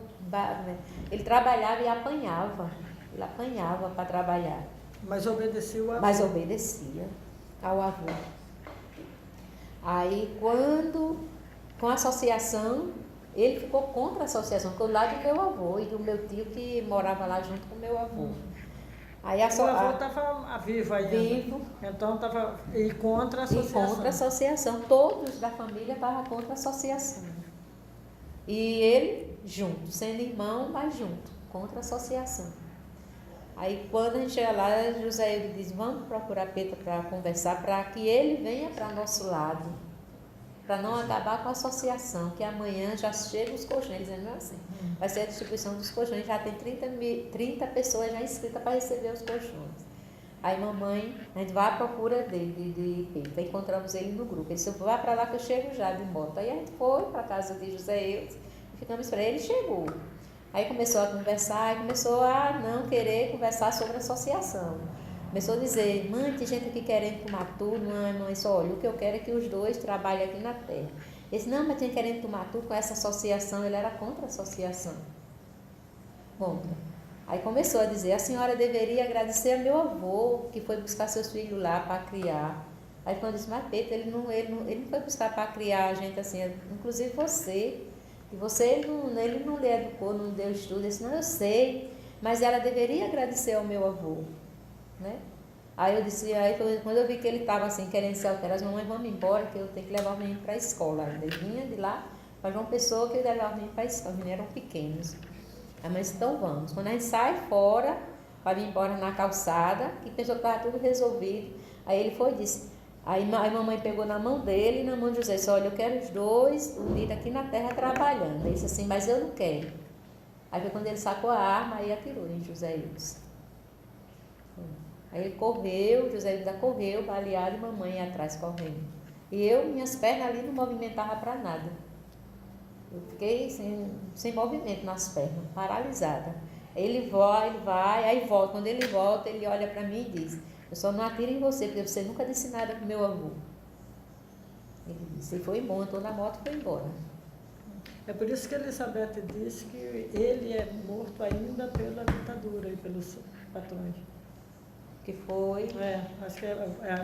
ele trabalhava e apanhava. Ele apanhava para trabalhar. Mas obedecia o avô? Mas obedecia ao avô. Aí, com a associação, ele ficou contra a associação, ficou lá do meu avô e do meu tio que morava lá junto com o meu avô. Aí o avô estava vivo ainda. Vivo. Então estava contra a associação. E contra a associação. Todos da família estavam contra a associação. E ele junto, sendo irmão, mas junto, contra a associação. Aí quando a gente chega lá, José Eudes diz, vamos procurar Peta para conversar, para que ele venha para nosso lado, para não acabar com a associação, que amanhã já chegam os colchões, não é assim? Vai ser a distribuição dos colchões, já tem 30 pessoas já inscritas para receber os colchões. Aí mamãe, a gente vai à procura dele, de Peta, encontramos ele no grupo. Ele disse, vá para lá que eu chego já de moto. Aí a gente foi para a casa de José Eudes e ficamos esperando, ele chegou. Aí começou a conversar, e começou a não querer conversar sobre a associação. Começou a dizer, mãe, tem gente aqui querendo tomar tudo, mãe, só olha, o que eu quero é que os dois trabalhem aqui na terra. Ele disse, não, mas tem querendo tomar tudo com essa associação, ele era contra a associação. Contra. Aí começou a dizer, a senhora deveria agradecer ao meu avô, que foi buscar seus filhos lá para criar. Aí quando eu disse, mas Pedro, ele não foi buscar para criar a gente assim, inclusive você. E ele não lhe educou, não deu estudo. Eu disse, não, eu sei, mas ela deveria agradecer ao meu avô, né? Aí eu disse, quando eu vi que ele estava assim, querendo se alterar, as mamães, vamos embora, que eu tenho que levar o menino para a escola. Ele vinha de lá, para João Pessoa, que eu levava menino para a escola, os meninos eram pequenos. Aí, mas então vamos. Quando a gente sai fora, para ir embora na calçada, que pensou que estava tudo resolvido, aí ele foi e disse, aí a mamãe pegou na mão dele e na mão de José, disse, olha, eu quero os dois unidos aqui na terra trabalhando. Ele disse assim, mas eu não quero. Aí foi quando ele sacou a arma, aí atirou em José Eudes. Aí ele correu, José Eudes correu, baleado, e mamãe ia atrás correndo. E eu, minhas pernas ali não movimentavam para nada. Eu fiquei sem movimento nas pernas, paralisada. Ele vai, aí volta. Quando ele volta, ele olha para mim e diz, eu só não atiro em você, porque você nunca disse nada pro meu avô. Ele disse, e foi embora, entrou na moto e foi embora. É por isso que Elizabeth disse que ele é morto ainda pela ditadura e pelos patrões. Que foi... Acho que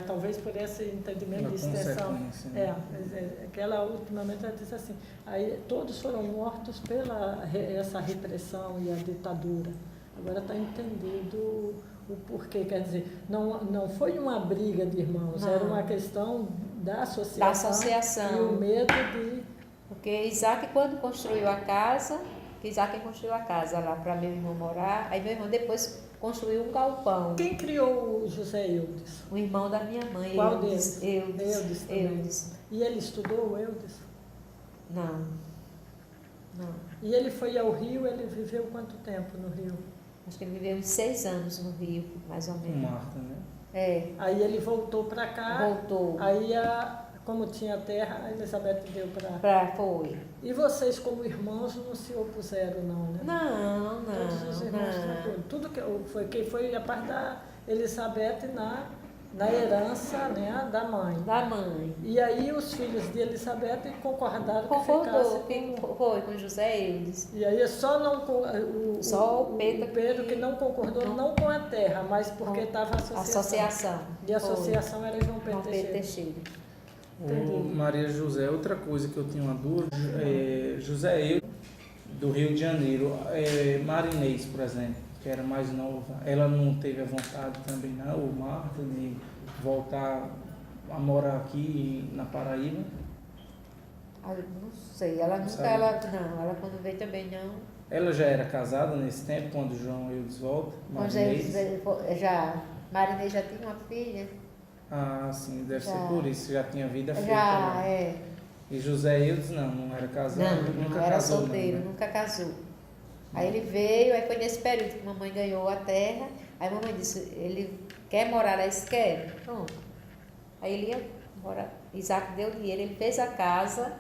talvez por esse entendimento Uma de extensão. consequência, né? Que ela ultimamente ela disse assim, aí todos foram mortos pela essa repressão e a ditadura. Agora está entendido o porquê, quer dizer, não foi uma briga de irmãos, Não. era uma questão da associação, Da associação. E o medo de... Porque Isaac, quando construiu a casa, lá para meu irmão morar, aí meu irmão depois construiu um galpão. Quem criou o José Eudes? O irmão da minha mãe. Qual Eudes, deles? Eudes. Eudes também. Eudes. E ele estudou o Eudes? Não. E ele foi ao Rio, ele viveu quanto tempo no Rio? Acho que ele viveu uns 6 anos no Rio, mais ou Com menos. Marta, né? É, Aí ele voltou para cá. voltou. Aí, como tinha terra, a Elizabeth deu para... Foi. E vocês, como irmãos, não se opuseram, não, né? Não, Todos os irmãos tranquilos. Tudo que foi a parte da Elizabeth na herança, né, da mãe. Da mãe. E aí os filhos de Elizabeth concordaram que Concordou, ficasse com... foi com José Eudes. E aí só não Só o Pedro que não concordou, não com a terra, mas porque Com estava a associação. Associação. E a associação era João Pedro João Pedro Teixeira. Teixeira. O Maria José, outra coisa que eu tinha uma dúvida, José Eudes, do Rio de Janeiro, Marinês, por exemplo, que era mais nova, ela não teve a vontade também, não, ou Marta, de voltar a morar aqui na Paraíba? Não sei, ela nunca, Sabe? ela quando veio também não. Ela já era casada nesse tempo, quando João Eudes volta? Marinês? Marinês já tinha uma filha? Ah, sim, deve Já. ser por isso, já tinha vida feita. Já, Lá. E José Eudes não era casado? Não era casou, solteiro, né? nunca casou. Aí ele veio, aí foi nesse período que a mamãe ganhou a terra, aí a mamãe disse, ele quer morar lá, eles querem. Pronto. Aí ele ia morar, Isaac deu dinheiro, ele fez a casa,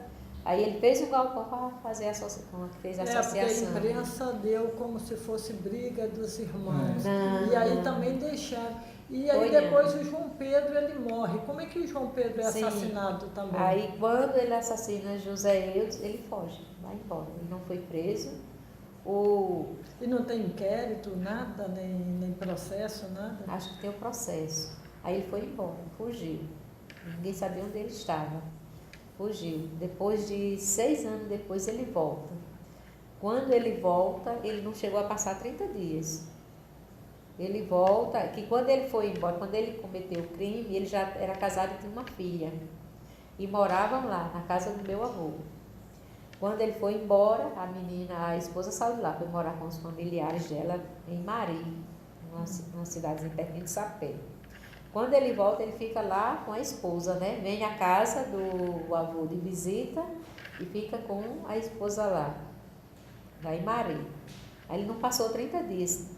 aí ele fez o galpão para fazer a associação, fez a associação. Porque a imprensa deu como se fosse briga dos irmãos. Não, E aí não. também deixaram. E aí Foi depois não. o João Pedro ele morre. Como é que o João Pedro é Sim. assassinado também? Aí quando ele assassina José Eudes, ele foge, vai embora. Ele não foi preso. E não tem inquérito, nada, nem processo, nada? Acho que tem o processo. Aí ele foi embora, fugiu. Ninguém sabia onde ele estava. Fugiu. Depois de 6 anos depois ele volta. Quando ele volta, ele não chegou a passar 30 dias. Ele volta, que quando ele foi embora, quando ele cometeu o crime, ele já era casado e tinha uma filha. E moravam lá, na casa do meu avô. Quando ele foi embora, a esposa saiu de lá, foi morar com os familiares dela em Mari, numa cidadezinha pertinho de Sapé. Quando ele volta, ele fica lá com a esposa, né? Vem à casa do avô de visita e fica com a esposa lá em Mari. Aí ele não passou 30 dias.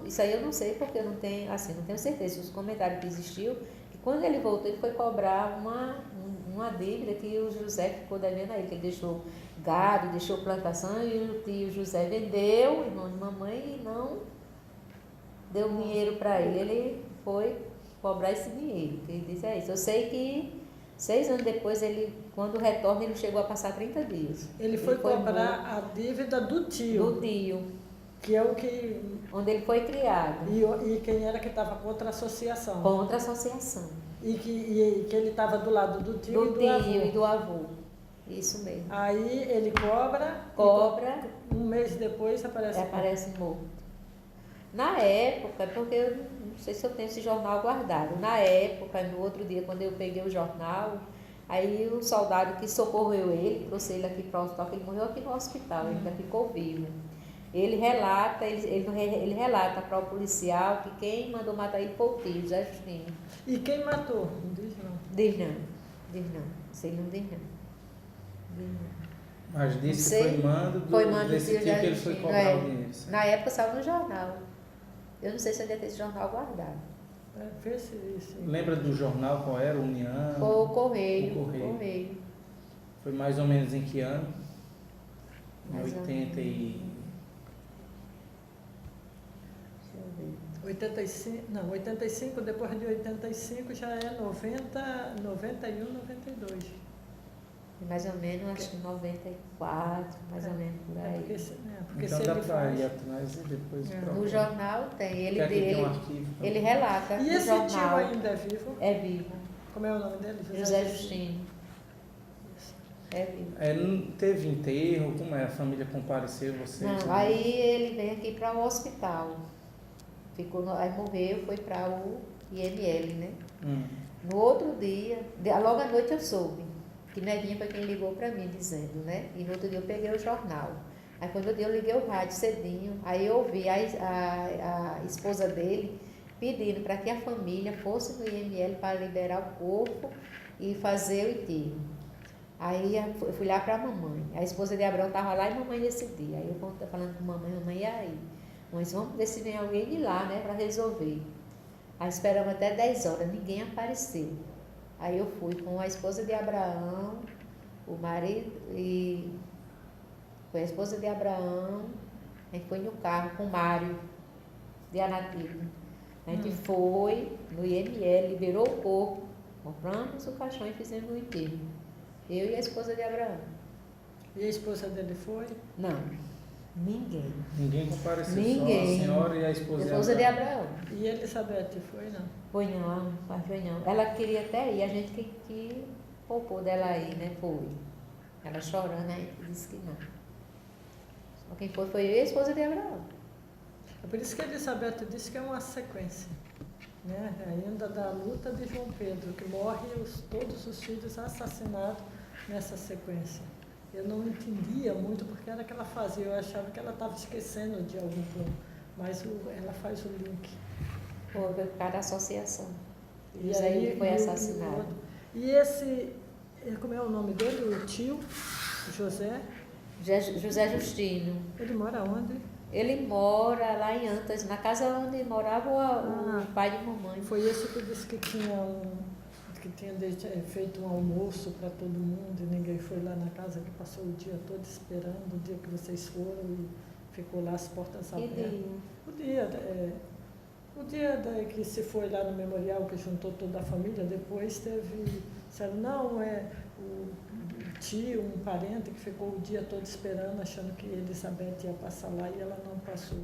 Isso aí eu não sei porque eu não tenho certeza. Os comentários que existiu, que quando ele voltou, ele foi cobrar uma dívida que o José ficou devendo a ele, que ele deixou gado, deixou plantação e o José vendeu, irmão de mamãe, e não deu dinheiro para ele. Ele foi cobrar esse dinheiro, que ele disse isso. Eu sei que 6 anos depois, quando retorna, ele chegou a passar 30 dias. Ele foi cobrar a dívida do tio. Do tio. Que é o que... Onde ele foi criado. E quem era que estava contra a associação. Contra a associação. E que ele estava do lado do tio Do e do tio avô. e do avô. Isso mesmo. Aí ele cobra. Um mês depois aparece morto. Na época, porque eu não sei se eu tenho esse jornal guardado. Na época, no outro dia, quando eu peguei o jornal, Aí o soldado que socorreu ele, trouxe ele aqui para o hospital, que ele morreu aqui no hospital, ele ainda ficou vivo. Ele relata para o policial que quem mandou matar ele foi o tio, José Justino. E quem matou? Não diz não. Diz não. Isso ele não diz não. Diz não. Mas disse Não que sei. foi mando Foi mando desse do tio que José ele foi Justino, cobrar é. o dinheiro. Na época saiu no jornal. Eu não sei se eu devia ter esse jornal guardado. Vê se isso. Lembra do jornal qual era? União? Foi o Correio. O Correio. Foi mais ou menos em que ano? Em Mais ou 80 e... Deixa eu ver. 85, depois de 85 já é 90, 91, 92. Mais ou menos, acho que 94, mais ou menos por aí. Porque Então se dá ele para faz... ir atrás e depois procurar. No jornal tem, ele, Quer que tenha um ele, arquivo? ele relata E no esse tio jornal. ainda é vivo? É vivo. Como é o nome dele? José Justino. É vivo. Não teve enterro? Como é? A família compareceu, vocês? Não, aí ele veio aqui para o hospital. Aí morreu, foi para o IML, né? No outro dia, logo à noite eu soube, que Nevinha foi quem ligou para mim dizendo, né? E no outro dia eu peguei o jornal. Aí quando eu liguei o rádio cedinho, aí eu ouvi a esposa dele pedindo para que a família fosse no IML para liberar o corpo e fazer o enterro. Aí eu fui lá para a mamãe. A esposa de Abraão estava lá e mamãe nesse dia. Aí eu falando com mamãe, e aí? Mas vamos ver se vem alguém de lá, né, para resolver. Aí esperamos até 10 horas, ninguém apareceu. Aí eu fui com a esposa de Abraão, o marido, e foi a esposa de Abraão, a gente foi no carro com o Mário, de Anatilho. A gente foi no IML, liberou o corpo, compramos o caixão e fizemos o enterro. Eu e a esposa de Abraão. E a esposa dele foi? Não, ninguém. Ninguém compareceu, Ninguém. só a senhora e a esposa, A esposa de Abraão. E Elizabeth foi, não? Foi não, mas foi não. Ela queria até ir, a gente que poupou dela aí, né? Foi. Ela chorando, aí disse que não. Só quem foi eu e a esposa de Abraão. É por isso que Elizabeth disse que é uma sequência, né? Ainda da luta de João Pedro, que morre todos os filhos assassinados nessa sequência. Eu não entendia muito porque era que ela fazia, eu achava que ela estava esquecendo de algum ponto, mas ela faz o link. Foi por causa da associação. E José aí foi assassinado. E esse, como é o nome dele, o tio, José? José Justino. Ele mora onde? Ele mora lá em Antas, na casa onde morava o pai de mamãe. Foi esse que disse que tinha feito um almoço para todo mundo e ninguém foi lá na casa, que passou o dia todo esperando o dia que vocês foram e ficou lá as portas abertas. O dia que se foi lá no memorial, que juntou toda a família, depois disseram, não, é o tio, um parente que ficou o dia todo esperando, achando que Elizabeth ia passar lá e ela não passou.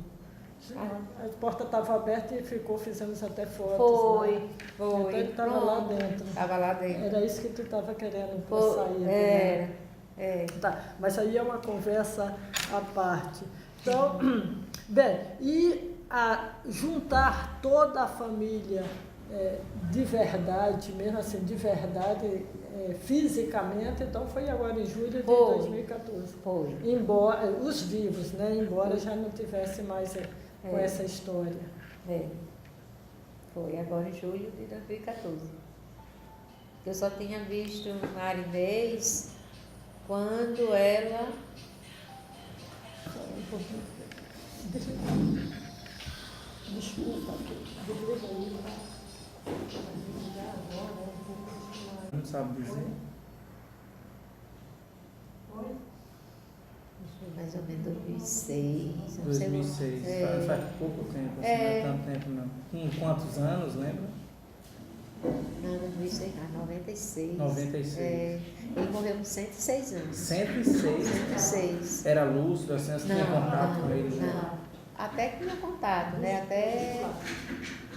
A porta estava aberta e fizemos até fotos. Foi. Então ele estava lá dentro. Estava lá dentro. Era isso que tu estava querendo para sair. É. Tá, mas aí é uma conversa à parte. Então, bem, e juntar toda a família de verdade, mesmo assim, de verdade, fisicamente, então foi agora em julho de 2014. Foi. Embora, os vivos, né? Embora já não tivesse mais com essa história. Foi agora em julho de 2014. Eu só tinha visto Marinês quando ela... Desculpa, não sabe dizer. Mais ou menos 2006. 2006, faz pouco tempo, assim, não é tanto tempo não. Com quantos anos, lembra? Não, 2006, 96. 96. Ele morreu com 106 anos. 106? 106. Era lúcido, assim, você tinha contato com ele? Não, até que tinha contato, né? Até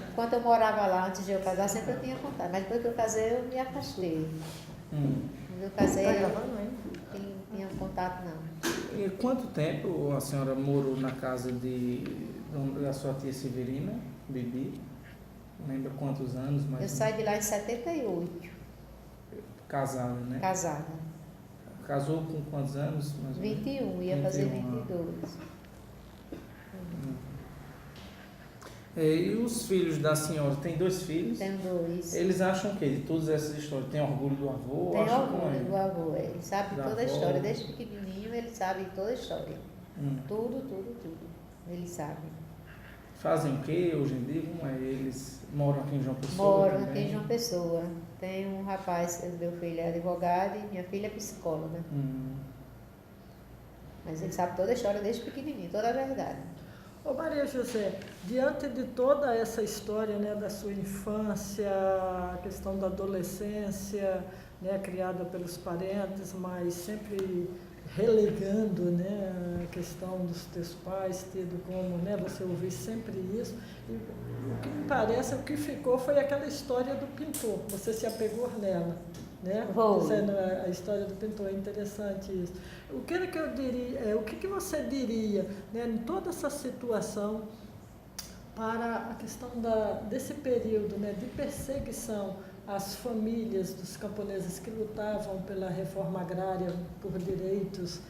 enquanto eu morava lá, antes de eu casar, sempre eu tinha contato. Mas depois que eu casei, eu me afastei. Quando eu casei, eu não tinha contato, não. E quanto tempo a senhora morou na casa da sua tia Severina, Bibi? Lembra quantos anos? Mais Eu saí de lá em 78. casada, né? Casada. Casou com quantos anos? Mais ou menos? 21, ia fazer 21 22. E os filhos da senhora? Tem 2 filhos? Tenho 2. Eles acham o quê? De todas essas histórias? Tem orgulho do avô? Tem Acham como orgulho é? do avô, ele sabe Da toda a avó. história. Desde pequenininho ele sabe toda a história. Tudo. Tudo. Ele sabe. Fazem o quê hoje em dia? Como é? Eles moram aqui em João Pessoa? Moram também? aqui em João Pessoa. Tem um rapaz, meu filho é advogado e minha filha é psicóloga. Mas ele sabe toda a história desde pequenininho, toda a verdade. Ô Maria José, diante de toda essa história, né, da sua infância, a questão da adolescência, né, criada pelos parentes, mas sempre relegando, né, a questão dos teus pais, tido como, né, você ouvir sempre isso, e o que me parece, o que ficou foi aquela história do pintor, você se apegou nela, né? Vou. Dizendo a história do pintor, é interessante isso. O que era que eu diria, o que você diria, né, em toda essa situação para a questão desse período, né, de perseguição às famílias dos camponeses que lutavam pela reforma agrária por direitos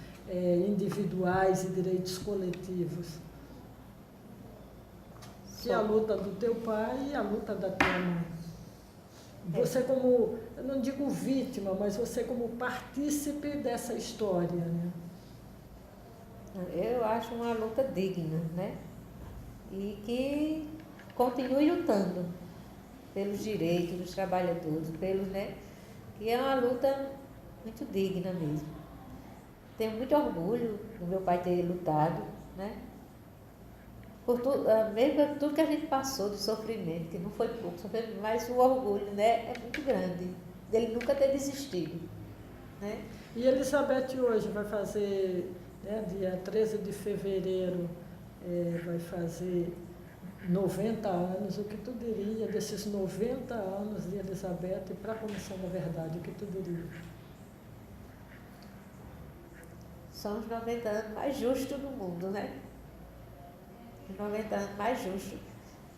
individuais e direitos coletivos? Que é a luta do teu pai e a luta da tua mãe. Você como, eu não digo vítima, mas você como partícipe dessa história, né? Eu acho uma luta digna, né? E que continue lutando pelos direitos dos trabalhadores, né? Que é uma luta muito digna mesmo. Tenho muito orgulho do meu pai ter lutado, né? Por mesmo tudo que a gente passou de sofrimento, que não foi pouco sofrimento, mas o orgulho, né, é muito grande, dele nunca ter desistido, né? E Elizabeth hoje vai fazer, né, dia 13 de fevereiro, vai fazer 90 anos. O que tu diria desses 90 anos de Elizabeth para a Comissão da Verdade? O que tu diria? São os 90 anos mais justos do mundo, né? Os 90 anos mais justos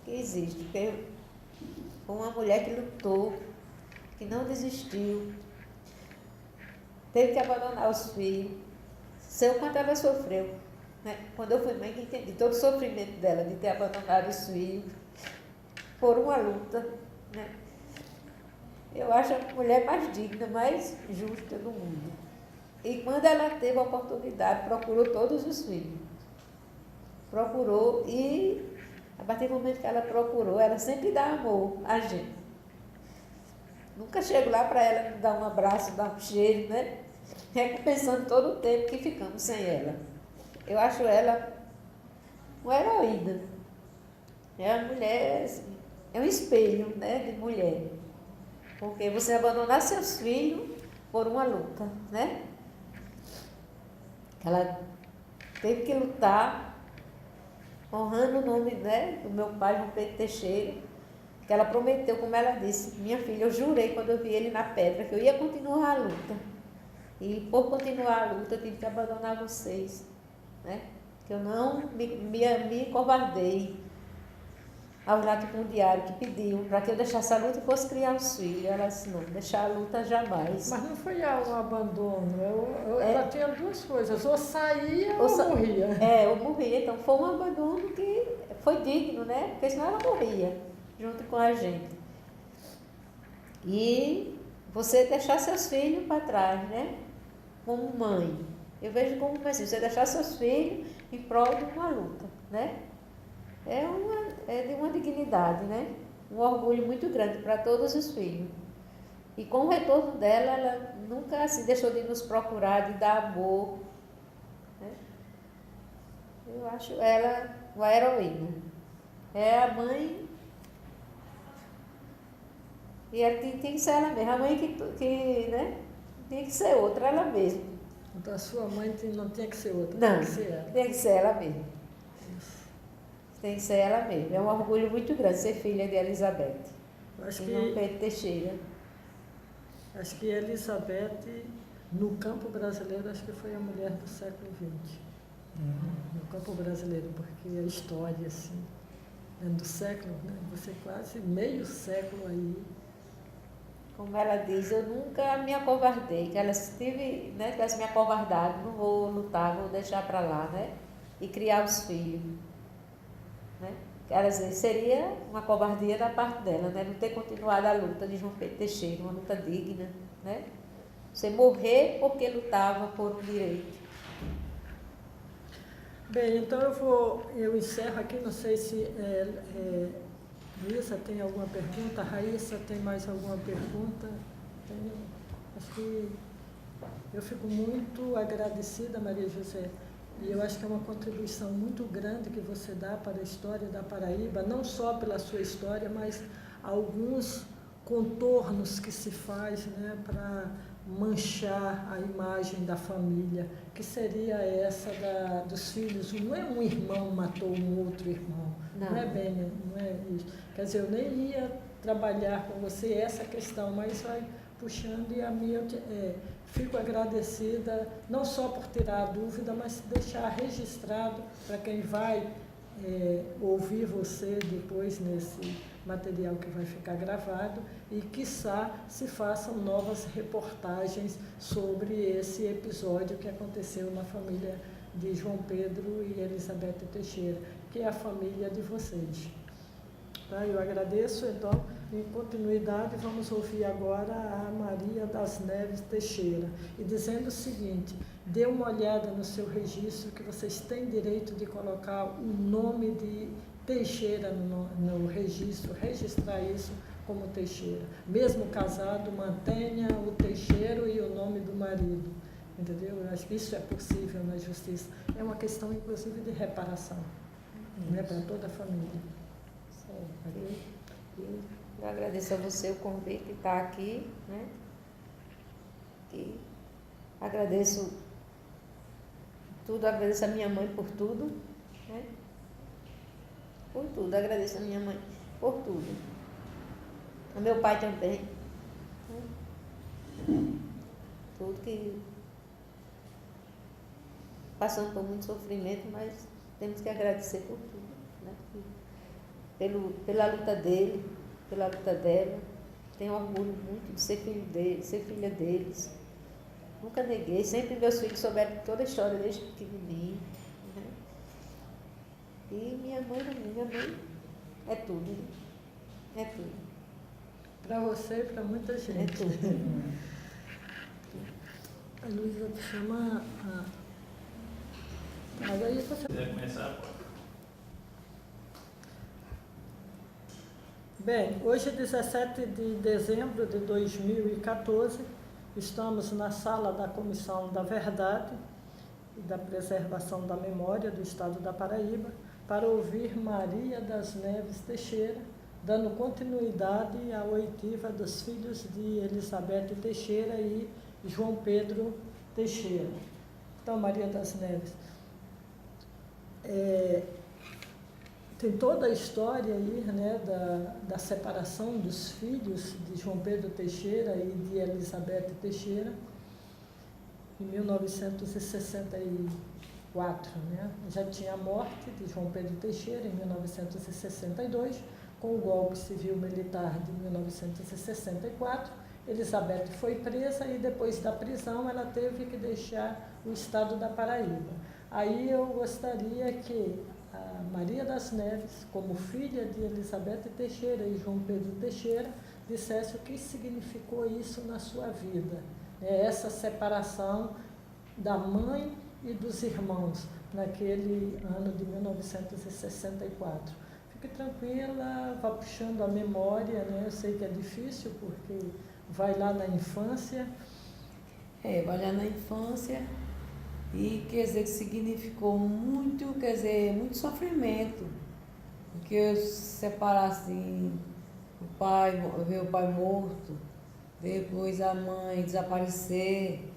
que existe. Porque foi uma mulher que lutou, que não desistiu, teve que abandonar os filhos. Sei o quanto ela sofreu, né? Quando eu fui mãe, que entendi todo o sofrimento dela de ter abandonado os filhos por uma luta, né? Eu acho a mulher mais digna, mais justa do mundo. E quando ela teve a oportunidade, procurou todos os filhos. Procurou e, a partir do momento que ela procurou, ela sempre dá amor a gente. Nunca chego lá para ela dar um abraço, dar um cheiro, né? Recompensando todo o tempo que ficamos sem ela. Eu acho ela uma heroína. É uma mulher, assim, é um espelho, né, de mulher. Porque você abandonar seus filhos por uma luta, né? Ela teve que lutar, honrando o nome, né, do meu pai, João Pedro Teixeira, que ela prometeu, como ela disse, minha filha, eu jurei quando eu vi ele na pedra que eu ia continuar a luta. E por continuar a luta eu tive que abandonar vocês, né? Que eu não me covardei ao latifundiário que pediu para que eu deixasse a luta e fosse criar os filhos. Ela disse, não, deixar a luta jamais. Mas não foi um abandono, ela tinha duas coisas, ou saía ou morria. Ou morria, então foi um abandono que foi digno, né? Porque senão ela morria junto com a gente. E você deixar seus filhos para trás, né? Como mãe. Eu vejo como assim, você deixar seus filhos em prol de uma luta, né? É de uma dignidade, né? Um orgulho muito grande para todos os filhos. E com o retorno dela, ela nunca assim, deixou de nos procurar, de dar amor, né? Eu acho ela uma heroína. É a mãe, e ela tem que ser ela mesma. A mãe que né? Tem que ser outra, ela mesma. Então a sua mãe não tinha que ser outra, Não, tem que ser ela. tem que ser ela mesma. Tem que ser ela mesma. É um orgulho muito grande ser filha de Elizabeth. Acho E não Pedro Teixeira. Acho que Elizabeth, no campo brasileiro, acho que foi a mulher do século XX. No campo brasileiro, porque a história, assim, né, do século, né, você quase meio século aí como ela diz, eu nunca me acovardei, que ela tivesse me acovardado, não vou lutar, vou deixar para lá, né? E criar os filhos, né? Quer dizer, seria uma covardia da parte dela, né? Não ter continuado a luta de João Pedro Teixeira, uma luta digna, né? Você morrer porque lutava por um direito. Bem, então eu encerro aqui, não sei se Luísa tem alguma pergunta, Raíssa tem mais alguma pergunta? Acho que eu fico muito agradecida, Maria José, e eu acho que é uma contribuição muito grande que você dá para a história da Paraíba, não só pela sua história, mas alguns contornos que se faz, né, para manchar a imagem da família, que seria essa dos filhos. Não é um irmão matou um outro irmão, não é bem, não é isso. Quer dizer, eu nem ia trabalhar com você essa questão, mas vai puxando e a minha fico agradecida, não só por tirar a dúvida, mas deixar registrado para quem vai ouvir você depois nesse material que vai ficar gravado e, quiçá, se façam novas reportagens sobre esse episódio que aconteceu na família de João Pedro e Elizabeth Teixeira, que é a família de vocês. Tá? Eu agradeço, então, em continuidade, vamos ouvir agora a Maria das Neves Teixeira, e dizendo o seguinte: dê uma olhada no seu registro, que vocês têm direito de colocar o nome de Teixeira no registro, registrar isso como Teixeira. Mesmo casado, mantenha o Teixeira e o nome do marido. Entendeu? Eu acho que isso é possível na justiça. É uma questão, inclusive, de reparação, né, para toda a família. Eu agradeço a você o convite de estar aqui, né? E agradeço tudo, agradeço a minha mãe por tudo, né? Por tudo, agradeço a minha mãe por tudo. A meu pai também. Né? Tudo que passando por muito sofrimento, mas temos que agradecer por tudo, né? Pela luta dele, pela luta dela. Tenho orgulho muito de ser filho dele, ser filha deles. Nunca neguei, sempre meus filhos souberam toda a história desde pequenininho. Né? E minha mãe é tudo. É tudo. Para você e para muita gente. É tudo. A Luísa te chama. Mas aí você. Se quiser começar, pode. Bem, hoje é 17 de dezembro de 2014, estamos na sala da Comissão da Verdade e da Preservação da Memória do Estado da Paraíba para ouvir Maria das Neves Teixeira, dando continuidade à oitiva dos filhos de Elizabeth Teixeira e João Pedro Teixeira. Então, Maria das Neves, tem toda a história aí, né, da separação dos filhos de João Pedro Teixeira e de Elizabeth Teixeira, em 1964. Né? Já tinha a morte de João Pedro Teixeira em 1962, com o golpe civil-militar de 1964. Elizabeth foi presa e, depois da prisão, ela teve que deixar o estado da Paraíba. Aí eu gostaria que a Maria das Neves, como filha de Elizabeth Teixeira e João Pedro Teixeira, dissesse o que significou isso na sua vida, né? Essa separação da mãe e dos irmãos, naquele ano de 1964. Fique tranquila, vá puxando a memória, né? Eu sei que é difícil, porque vai lá na infância. Vai lá na infância. E, quer dizer, que significou muito, quer dizer, muito sofrimento. Porque eu separar assim, ver o pai morto, depois a mãe desaparecer.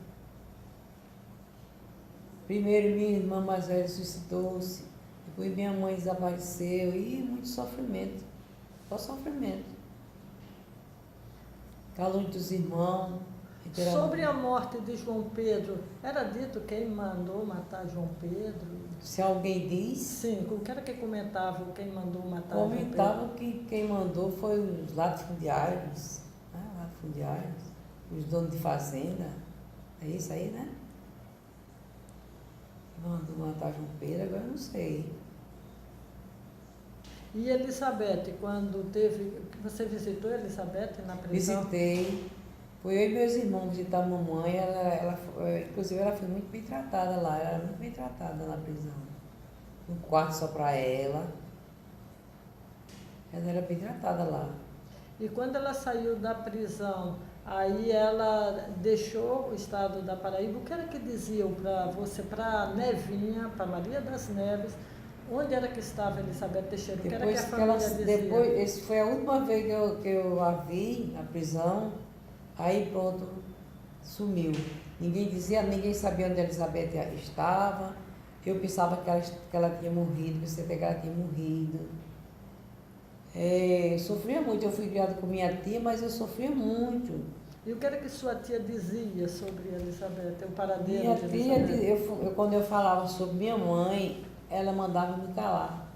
Primeiro minha irmã mais velha suicidou-se, depois minha mãe desapareceu, e muito sofrimento, só sofrimento. Calúnia dos irmãos. Sobre a morte de João Pedro, era dito quem mandou matar João Pedro? Se alguém diz? Sim, o que era que comentava quem mandou matar João Pedro? Comentavam que quem mandou foi os latifundiários. latifundiários, os donos de fazenda. É isso aí, né? Mandou matar João Pedro, agora eu não sei. E Elizabeth, quando teve. Você visitou Elizabeth na prisão? Visitei. Foi eu e meus irmãos visitar a mamãe. Inclusive, ela foi muito bem tratada lá. Ela era muito bem tratada na prisão. Um quarto só para ela. Ela era bem tratada lá. E quando ela saiu da prisão, aí ela deixou o estado da Paraíba. O que era que diziam para você, para a Nevinha, para Maria das Neves, onde era que estava Elizabeth Teixeira? O que era que a família dizia? Depois, esse foi a última vez que eu a vi na prisão. Aí pronto, sumiu. Ninguém sabia onde a Elizabeth estava. Eu pensava que ela tinha morrido, pensei até que ela tinha morrido. Sofria muito, eu fui criada com minha tia, mas eu sofria muito. E o que era que sua tia dizia sobre Elizabeth, o paradeiro Minha de tia, Elizabeth? quando eu falava sobre minha mãe, ela mandava me calar.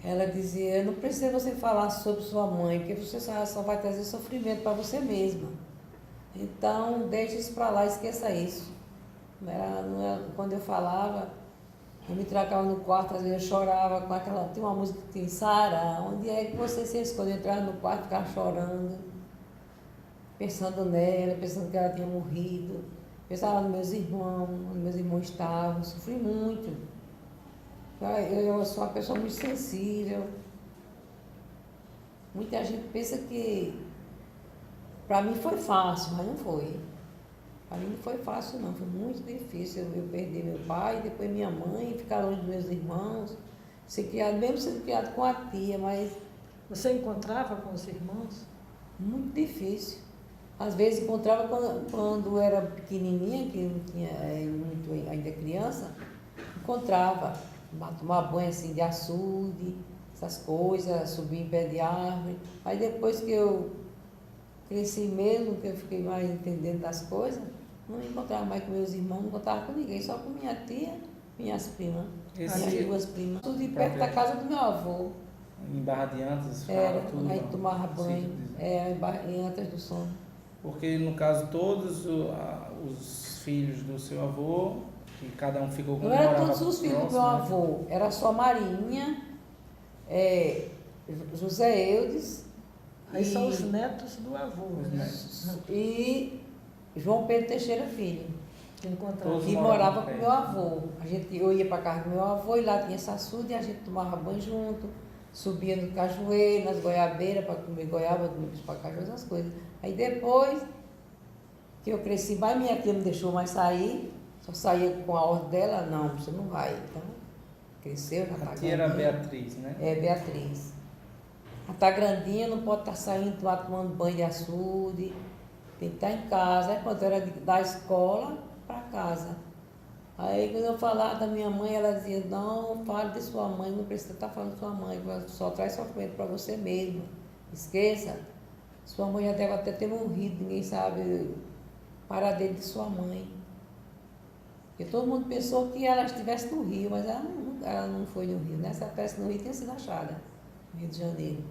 Ela dizia, não precisa você falar sobre sua mãe, porque você só vai trazer sofrimento para você mesma. Então, deixe isso para lá, esqueça isso. Quando eu falava, eu me trancava no quarto, às vezes eu chorava com aquela. Tem uma música que tem Sara, onde é que você se esconde? Eu entrava no quarto e ficava chorando, pensando nela, pensando que ela tinha morrido. Pensava nos meus irmãos, onde meus irmãos estavam, sofri muito. Eu sou uma pessoa muito sensível. Muita gente pensa que para mim foi fácil, mas não foi. Para mim não foi fácil não, foi muito difícil. Eu perdi meu pai, depois minha mãe, ficar longe dos meus irmãos, mesmo sendo criado com a tia, mas Você encontrava com os irmãos? muito difícil. Às vezes encontrava quando era pequenininha, que não tinha muito ainda criança, encontrava. Tomar banho assim de açude, essas coisas, subir em pé de árvore. Aí depois que eu cresci mesmo, que eu fiquei mais entendendo das coisas, não me encontrava mais com meus irmãos, não encontrava com ninguém, só com minha tia, minhas primas, minhas duas primas. Tudo de perto da casa do meu avô. Em Barra de Antas, Era, tudo. aí tomava banho, em Antas do Sono. Porque no caso todos os filhos do seu avô, que cada um ficou com Não era todos os filhos do meu avô, era só Marinha, José Eudes. Aí são os netos do avô, Os né? netos. E João Pedro Teixeira Filho, Que encontrava. Todos que moravam morava com perto. meu avô. Eu ia para casa do meu avô e lá tinha açude e a gente tomava banho junto, subia no cajueiro, nas goiabeiras para comer goiaba, comer pacaju, essas coisas. Aí depois que eu cresci mais, minha tia não deixou mais sair, só saía com a ordem dela, não, você não vai. Então, cresceu, já está A tia era grandinha. Beatriz, né? Beatriz. Ela está grandinha, não pode estar saindo lá tomando banho de açude, tem que estar em casa. Aí quando era da escola para casa. Aí quando eu falava da minha mãe, ela dizia, não, fale de sua mãe, não precisa estar falando de sua mãe, só traz sofrimento para você mesmo. Esqueça, sua mãe já deve até ter morrido, ninguém sabe o paradeiro de sua mãe. Porque todo mundo pensou que ela estivesse no Rio, mas ela não foi no Rio. Nessa peça no Rio tinha sido achada, no Rio de Janeiro.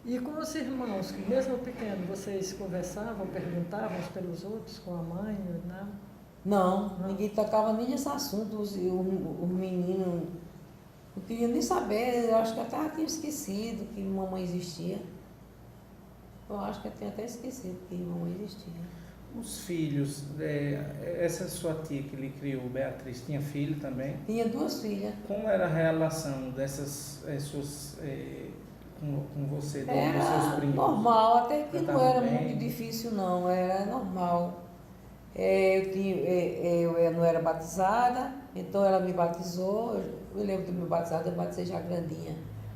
E com os irmãos, que mesmo pequeno, vocês conversavam, perguntavam uns pelos outros, com a mãe, nada? Não, ninguém tocava nem nesse assunto. Os meninos não queriam nem saber. Eu acho que até tinha esquecido que mamãe existia. Eu acho que eu tinha até esquecido que mamãe existia. Os filhos, essa sua tia que lhe criou, Beatriz, tinha filho também? Tinha duas filhas. Como era a relação dessas suas com você, dos seus Era primos? normal, até que não Tratavam era bem? muito difícil não, era normal. Eu não era batizada, então ela me batizou. Eu lembro de me batizar, eu batizei já grandinha.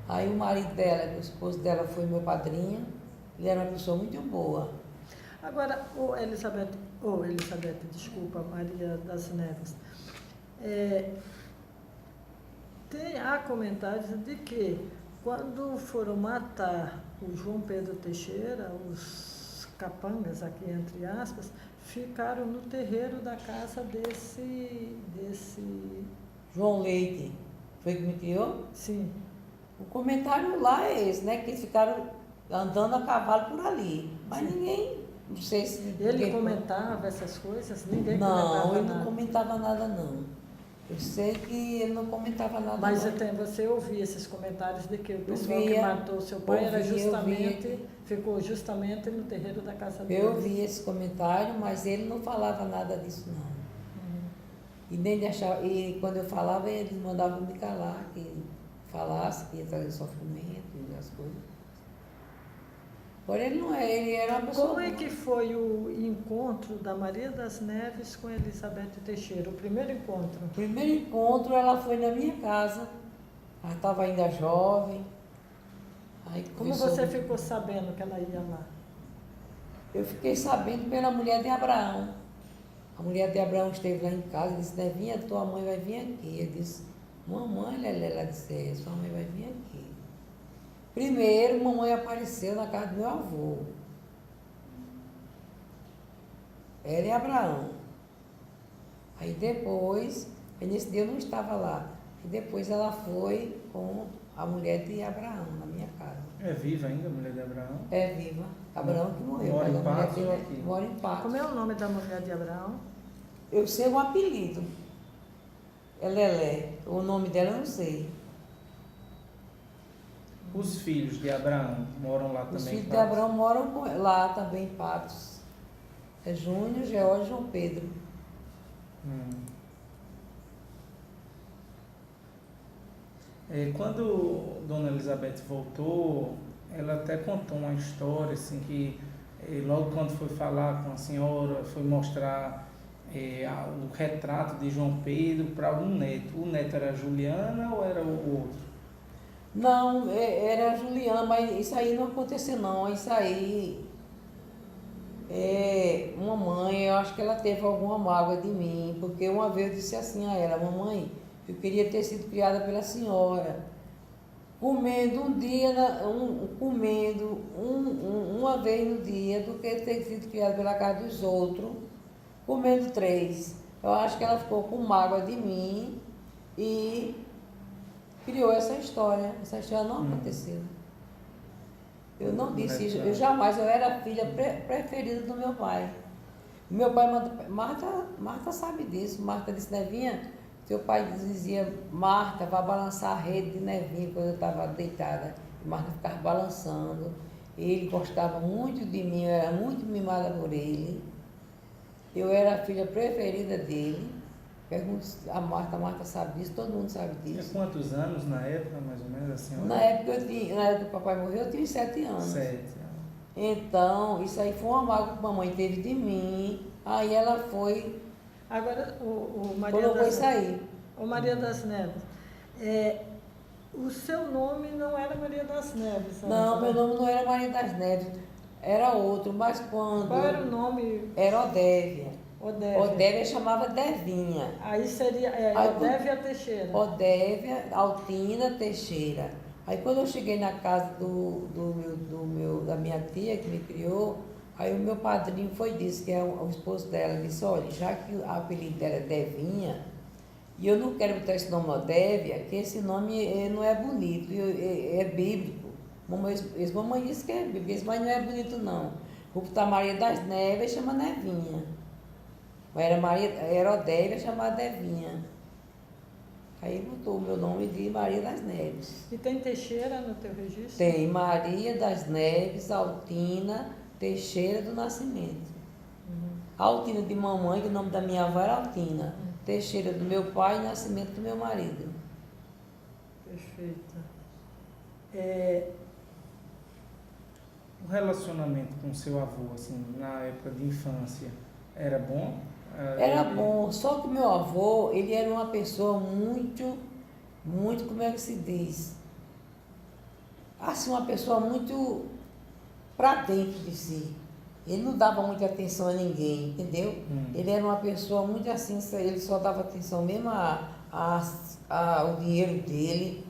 Aí o marido dela, o esposo dela, foi meu padrinho. Ele era uma pessoa muito boa. Agora, Elizabeth, desculpa, Maria das Neves, há comentários de que quando foram matar o João Pedro Teixeira, os capangas, aqui entre aspas, ficaram no terreiro da casa desse... João Leite, foi que me criou? Sim. O comentário lá é esse, né? Que eles ficaram andando a cavalo por ali. Mas ninguém, não sei se... Ele ninguém- comentava essas coisas? Ninguém Não, comentava ele não nada. comentava nada, não. Eu sei que ele não comentava nada, Mas não. você ouvia esses comentários de que o pessoal que via, matou seu pai era ouvia, justamente, ficou justamente no terreiro da casa dele. Eu vi esse comentário, mas ele não falava nada disso, não. E nem deixava, e quando eu falava, eles mandavam me calar, que falasse, que ia trazer sofrimento e as coisas. Porém, ele não é, ele era uma pessoa... Como é que foi o encontro da Maria das Neves com Elizabeth Teixeira? O primeiro encontro? O primeiro encontro, ela foi na minha casa, ela estava ainda jovem. Aí Como começou- você ficou sabendo que ela ia lá? Eu fiquei sabendo pela mulher de Abraão. A mulher de Abraão esteve lá em casa e disse, Nevinha, tua mãe vai vir aqui. Eu disse, mamãe, Lelé, ela disse, sua mãe vai vir aqui. Primeiro, mamãe apareceu na casa do meu avô. Ela e Abraão. Aí depois, aí nesse dia eu não estava lá. E depois ela foi com a mulher de Abraão na minha casa. É viva ainda a mulher de Abraão? É viva. Abraão que morreu. Mora em mas a mulher Patos dele ou aqui? Mora em Patos. Como é o nome da mulher de Abraão? Eu sei o apelido. É Lelé. O nome dela eu não sei. Os filhos de Abraão moram lá Os também? filhos em de Patos? Abraão moram lá também em Patos. É Júnior, Geórgio e João Pedro. Quando Dona Elizabeth voltou, ela até contou uma história, assim, que logo quando foi falar com a senhora, foi mostrar o retrato de João Pedro para um neto. O neto era a Juliana ou era o outro? Não, era a Juliana, mas isso aí não aconteceu não. Isso aí, mamãe, eu acho que ela teve alguma mágoa de mim, porque uma vez eu disse assim a ela, mamãe, eu queria ter sido criada pela senhora, comendo um dia, comendo uma vez no dia, do que ter sido criada pela casa dos outros, comendo 3. Eu acho que ela ficou com mágoa de mim e criou essa história. Essa história não aconteceu. Eu não disse isso, eu jamais, eu era a filha preferida do meu pai. Meu pai, Marta sabe disso, Marta disse, Nevinha, seu pai dizia, Marta, vai balançar a rede de Nevinha quando eu estava deitada. E Marta ficava balançando. Ele gostava muito de mim, eu era muito mimada por ele. Eu era a filha preferida dele. Pergunto a Marta sabe disso, todo mundo sabe Tinha disso. quantos anos na época, mais ou menos, a senhora? Na época que o papai morreu, eu tinha 7 anos. 7. Então, isso aí foi uma mágoa que a mamãe teve de mim. Aí ela foi, Agora, o Maria colocou das isso aí. O Maria das Neves. O seu nome não era Maria das Neves? Não, antes, meu né? nome não era Maria das Neves, era outro, mas quando... Qual era o nome? Era Odévia. Odévia. Odévia chamava Devinha. Aí seria Aí, Odévia Teixeira. Odévia Altina Teixeira. Aí quando eu cheguei na casa da minha tia que me criou, aí o meu padrinho foi disse, que é o esposo dela, disse, olha, já que o apelido dela é Devinha, e eu não quero botar esse nome Odévia, que esse nome não é bonito, é bíblico. Mamãe disse que é bíblico, esse mas não é bonito não. Vou botar Maria das Neves, chama Nevinha. Era Odévia, chamada Devinha. Aí botou o meu nome de Maria das Neves. E tem Teixeira no teu registro? Tem Maria das Neves Altina Teixeira do Nascimento. Altina de mamãe, que o nome da minha avó era Altina. Teixeira do meu pai e Nascimento do meu marido. Perfeita. O relacionamento com seu avô, assim, na época de infância, era bom? Era bom, só que meu avô, ele era uma pessoa muito, como é que se diz? Assim, uma pessoa muito pra dentro de si. Ele não dava muita atenção a ninguém, entendeu? Ele era uma pessoa muito assim, ele só dava atenção mesmo ao dinheiro dele.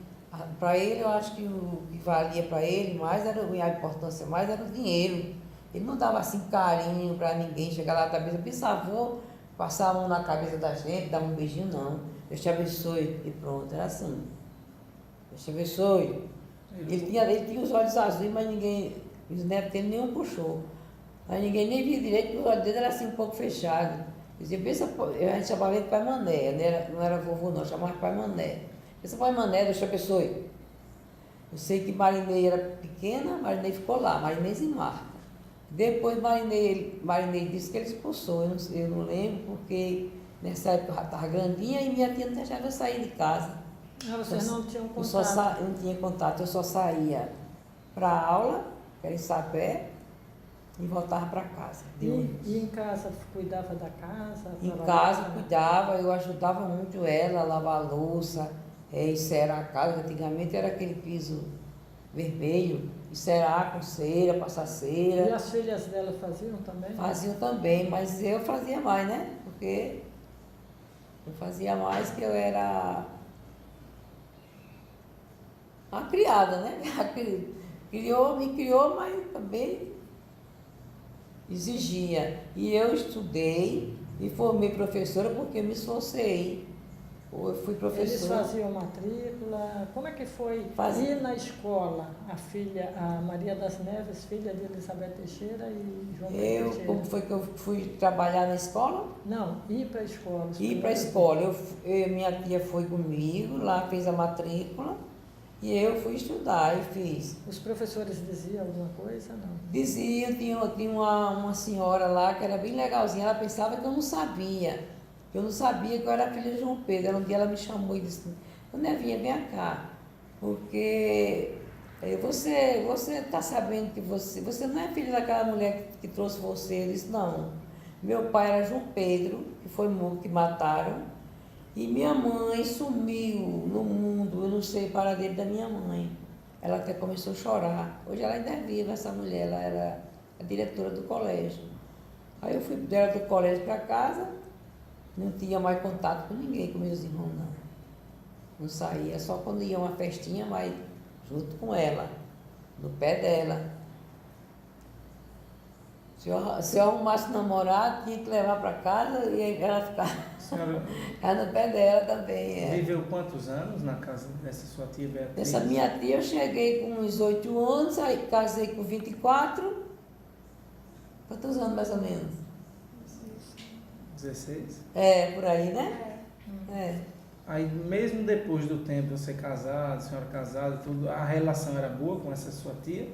Para ele, eu acho que o que valia para ele mais era a importância, mais era o dinheiro. Ele não dava assim carinho para ninguém, chegar lá na cabeça, pensava, vou passar a mão na cabeça da gente, dar um beijinho, não. Deus te abençoe e pronto, era assim. Deus te abençoe. Ele tinha os olhos azuis, mas ninguém Os netos dele nenhum puxou. Aí ninguém nem via direito, porque o olho dele era assim um pouco fechado. Dizia, pensa, a gente chamava ele de Pai Mané, não era vovô não, chamava de Pai Mané. Pensa, Pai Mané, Deus te abençoe. Eu sei que Marinei era pequena, Marinei ficou lá, Marinês e Marta. Depois Marinei disse que ele expulsou, eu não lembro, porque nessa época eu já estava grandinha e minha tia não deixava eu sair de casa. Ah, vocês não tinham Eu contato? não tinha contato, eu só saía para a aula, que era em Sapé, e voltava para casa. E em casa, cuidava da casa? Em trabalhava? casa cuidava, eu ajudava muito ela a lavar a louça, encerar a casa, antigamente era aquele piso vermelho, encerar com cera, passar E cera. as filhas dela faziam também? Faziam também, mas eu fazia mais, né? Porque eu fazia mais que eu era uma criada, né? Me criou, mas também exigia. E eu estudei e formei professora porque eu me esforcei. Eu fui Eles professora. faziam matrícula? Como é que foi Fazia. ir na escola? A Maria das Neves, filha de Elizabeth Teixeira e João Pedro Teixeira. Como foi que eu fui trabalhar na escola? Não, ir para a escola. Ir para a escola. Minha tia foi comigo, lá fez a matrícula e eu fui estudar e fiz. Os professores diziam alguma coisa? Não. Dizia, tinha uma senhora lá que era bem legalzinha, ela pensava que eu não sabia. Eu não sabia que eu era filha de João Pedro. Um dia ela me chamou e disse, Nevinha, vem cá, porque você está sabendo que você não é filha daquela mulher que trouxe você? Eu disse, não. Meu pai era João Pedro, que foi morto, que mataram, e minha mãe sumiu no mundo, eu não sei o paradeiro da minha mãe. Ela até começou a chorar. Hoje ela ainda é viva, essa mulher, ela era a diretora do colégio. Aí eu fui dela do colégio para casa, não tinha mais contato com ninguém, com meus irmãos, não. Não saía, só quando ia uma festinha, mas junto com ela, no pé dela. Se eu arrumasse namorado, tinha que levar para casa e ela ficava no pé dela também. Viveu quantos anos na casa dessa sua tia Beatriz? Essa minha tia, eu cheguei com uns 8 anos, aí casei com 24. Quantos anos mais ou menos? 16? Por aí, né? Aí mesmo depois do tempo você casado, a senhora casada, tudo, a relação era boa com essa sua tia?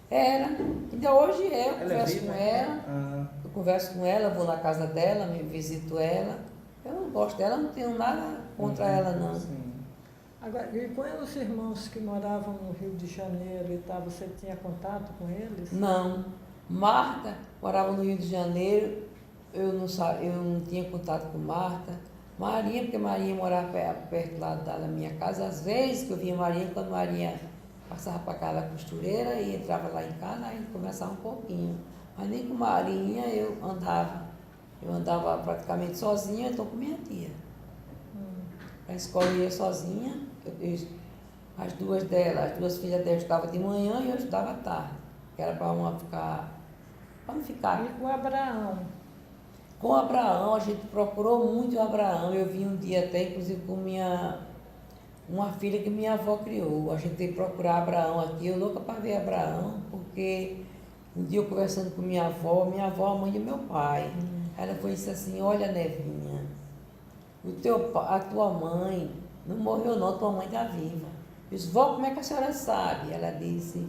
Era. Ainda hoje eu Ela converso viva, com né? ela. Eu converso com ela, vou na casa dela, me visito ela. Eu não gosto dela, não tenho nada contra ela, não. Sim. Agora, e com os irmãos que moravam no Rio de Janeiro e tal, você tinha contato com eles? Não. Marta morava no Rio de Janeiro, eu não tinha contato com Marta. Maria, porque Maria morava perto lá da minha casa. Às vezes que eu via Maria, quando Maria passava para casa da costureira e entrava lá em casa, aí a gente conversava um pouquinho. Mas nem com Marinha eu andava. Eu andava praticamente sozinha, então com minha tia. A escola eu ia sozinha. As duas filhas dela estudavam de manhã e eu estudava à tarde. Que era para uma ficar. Para não ficar. E com Abraão? Com Abraão, a gente procurou muito o Abraão. Eu vim um dia até, inclusive, com uma filha que minha avó criou. A gente tem que procurar Abraão aqui. Eu louca para ver Abraão, porque um dia eu conversando com minha avó é a mãe do meu pai. Ela foi disse assim, olha, Nevinha, a tua mãe não morreu não, tua mãe está viva. Eu disse, vó, como é que a senhora sabe? Ela disse,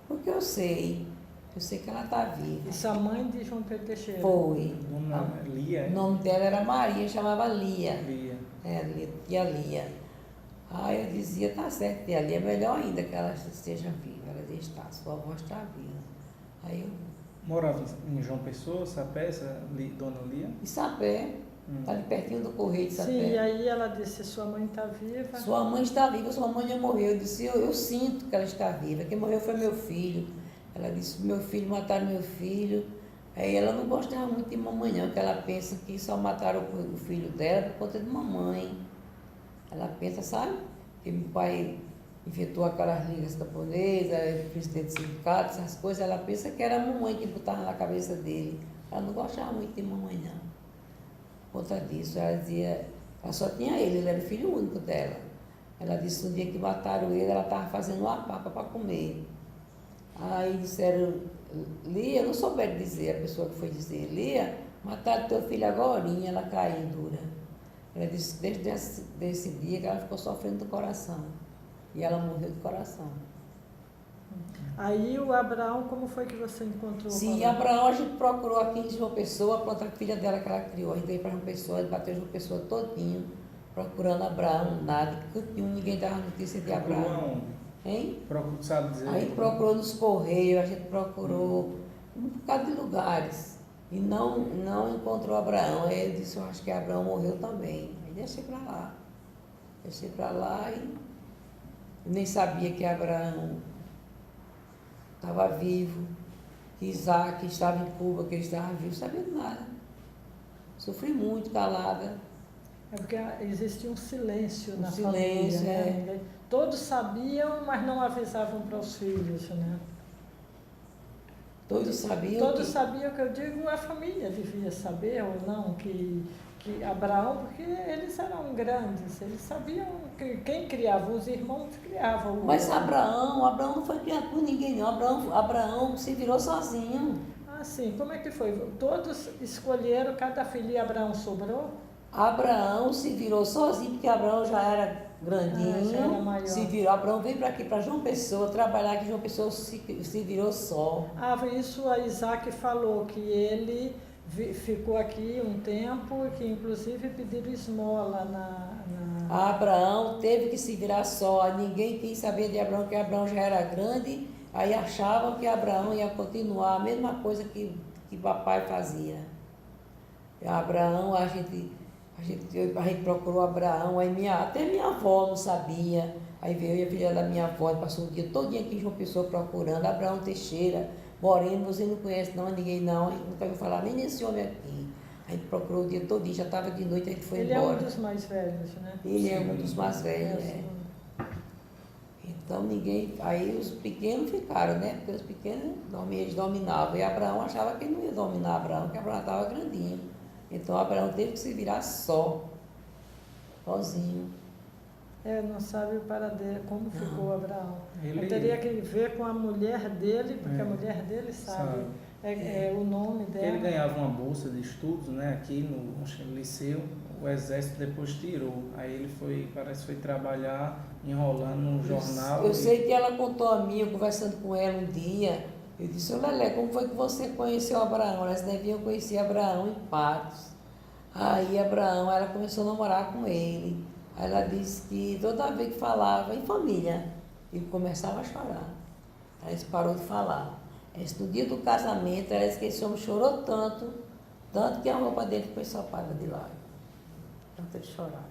porque eu sei que ela está viva. Isso a mãe de João Pedro Teixeira? Foi. O nome não é Lia? O nome dela era Maria, chamava Lia. Lia. Tia Lia. Aí eu dizia, tá certo, tia Lia, melhor ainda que ela esteja viva. Ela disse, tá, sua avó está viva. Aí eu... Morava em João Pessoa, Sapé, dona Lia? Em Sapé, ali pertinho do Correio de Sapé. Sim, e aí ela disse, sua mãe está viva? Sua mãe está viva, sua mãe já morreu. Eu disse, eu sinto que ela está viva. Quem morreu foi meu filho. Ela disse, mataram meu filho. Aí ela não gostava muito de mamãe não, porque ela pensa que só mataram o filho dela por conta de mamãe. Ela pensa, sabe? Que meu pai inventou aquelas ligas camponesas, presidente do sindicato, essas coisas. Ela pensa que era a mamãe que botava na cabeça dele. Ela não gostava muito de mamãe não. Por conta disso, ela dizia, ela só tinha ele era o filho único dela. Ela disse, no dia que mataram ele, ela estava fazendo uma papa para comer. Aí disseram, Lia, não souberam dizer, a pessoa que foi dizer, Lia, mataram teu filho agorinha, ela caiu dura. Ela disse desde desse dia que ela ficou sofrendo do coração. E ela morreu do coração. Aí o Abraão, como foi que você encontrou? Sim, Abraão a gente procurou aqui em João Pessoa, pronto, a filha dela que ela criou. A gente veio para João Pessoa, a gente bateu João Pessoa todinho, procurando Abraão, nada, ninguém dava notícia de Procurou Abraão. aonde? Hein? Sabe dizer? A gente procurou nos Correios, a gente procurou um bocado de lugares. E não encontrou Abraão. Aí eu disse, eu acho que Abraão morreu também. Aí deixei para lá. Deixei para lá e eu nem sabia que Abraão estava vivo, que Isaac estava em Cuba, que ele estava vivo, não sabia de nada. Sofri muito, calada. É porque existia um silêncio na silêncio, família, né? Todos sabiam, mas não avisavam para os filhos, né? Todos sabiam. Todos sabiam, que eu digo, a família devia saber ou não, que Abraão, porque eles eram grandes, eles sabiam que quem criava, os irmãos criavam. Mas Abraão não foi criado por ninguém, não. Abraão se virou sozinho. Ah, sim, como é que foi? Todos escolheram, cada filho e Abraão sobrou? Abraão se virou sozinho, porque Abraão já era grandinho. Já era maior. Se virou. Abraão veio para aqui, para João Pessoa, trabalhar aqui. João Pessoa se virou só. Ah, isso a Isaac falou, que ele ficou aqui um tempo, que inclusive pediram esmola na... Abraão teve que se virar só. Ninguém quis saber de Abraão, porque Abraão já era grande. Aí achavam que Abraão ia continuar a mesma coisa que papai fazia. Abraão, a gente procurou Abraão, aí até minha avó não sabia. Aí veio a filha da minha avó, passou o dia todo aqui em João Pessoa procurando. Abraão Teixeira, moreno, você não conhece não, ninguém não, a gente nunca ouviu falar nem nesse homem aqui. A gente procurou o dia todo, já estava de noite, a gente foi embora. Ele é um dos mais velhos, né? Ele é um dos mais velhos, né? Então ninguém, aí os pequenos ficaram, né? Porque os pequenos eles dominavam. E Abraão achava que ele não ia dominar Abraão, porque Abraão estava grandinho. Então Abraão teve que se virar sozinho. Não sabe o paradeiro, como ficou Abraão. Ele... Eu teria que ver com a mulher dele, porque a mulher dele sabe. O nome dela. Ele ganhava uma bolsa de estudos, né? Aqui no liceu, o exército depois tirou. Aí ele parece que foi trabalhar enrolando no jornal. Eu sei que ela contou a mim, eu conversando com ela um dia. Eu disse, ô Lelé, como foi que você conheceu Abraão? Elas deviam conhecer Abraão em Patos. Aí ela começou a namorar com ele. Aí ela disse que toda vez que falava em família, ele começava a chorar. Aí ele parou de falar. No dia do casamento, ela disse que esse homem chorou tanto que a roupa dele começou a apagar de lágrimas. Tanto ele chorar.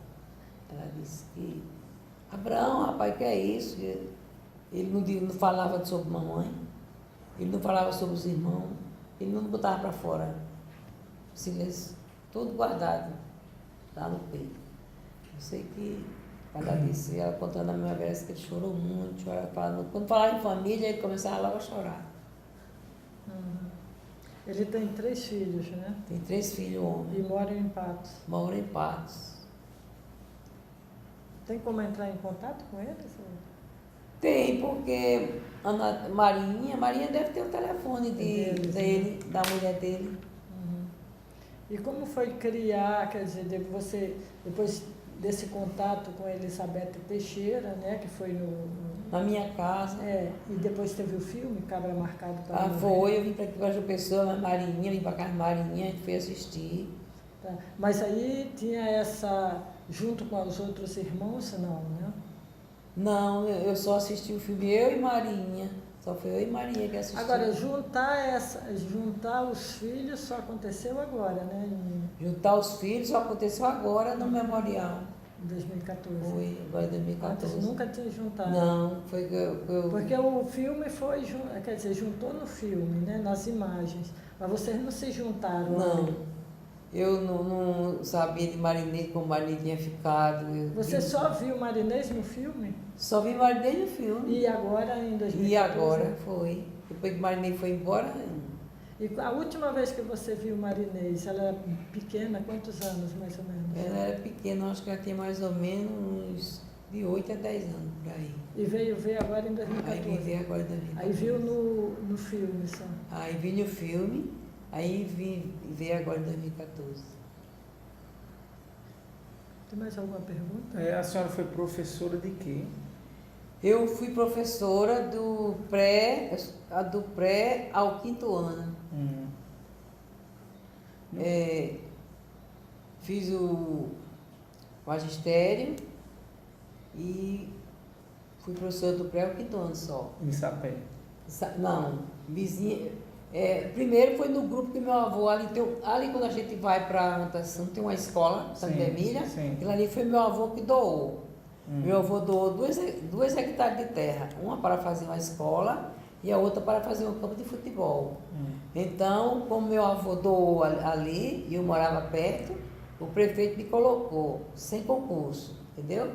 Ela disse que, Abraão, rapaz, que é isso? Ele não falava sobre mamãe. Ele não falava sobre os irmãos, ele não botava para fora. Silêncio, todo guardado lá no peito. Eu sei que ela disse, ela contando a minha vez que ele chorou muito, quando falava em família, ele começava logo a chorar. Ele tem 3 filhos, né? Tem 3 filhos homens. E moram em Patos. Mora em Patos. Tem como entrar em contato com eles? Tem, porque Marinha deve ter o telefone dele, da mulher dele. E como foi criar, quer dizer, depois desse contato com Elizabeth Teixeira, né, que foi na minha casa. E depois teve o filme, Cabra Marcado para Morrer. Foi, eu vim para aqui para João Pessoa, Marinha, vim para casa Marinha, a gente foi assistir. Tá. Mas aí tinha junto com os outros irmãos, não, né? Não, eu só assisti o filme, eu e Marinha. Só foi eu e Marinha que assistimos. Agora, juntar os filhos só aconteceu agora, né? Juntar os filhos só aconteceu agora no memorial. Em 2014. Foi, agora em 2014. Antes nunca tinha juntado. Não, foi que eu... Porque o filme quer dizer, juntou no filme, né? Nas imagens. Mas vocês não se juntaram. Não. Ali. Eu não sabia de Marinês, como Marinês tinha ficado. Você só viu Marinês no filme? Só vi Marinês no filme. E agora em 2014? E agora foi. Depois que Marinês foi embora. E a última vez que você viu Marinês, ela era pequena, quantos anos mais ou menos? Ela era pequena, acho que ela tinha mais ou menos uns de 8 8 a 10 anos por aí. E veio ver agora em Aí 2014. vim ver agora em 2014. Aí viu no filme só. Aí vi no filme, aí vim ver agora em 2014. Tem mais alguma pergunta? A senhora foi professora de quê? Eu fui professora do pré ao 5º ano. Fiz o magistério e fui professora do pré ao 5º ano só. Em Sapé. Não, vizinha. Primeiro foi no grupo que meu avô, ali quando a gente vai para a natação, tem uma escola, Santa Sim, Emília, sim. aquilo ali foi meu avô que doou. Meu avô doou 2 hectares de terra, uma para fazer uma escola e a outra para fazer um campo de futebol. Então, como meu avô doou ali e eu morava perto, o prefeito me colocou, sem concurso, entendeu?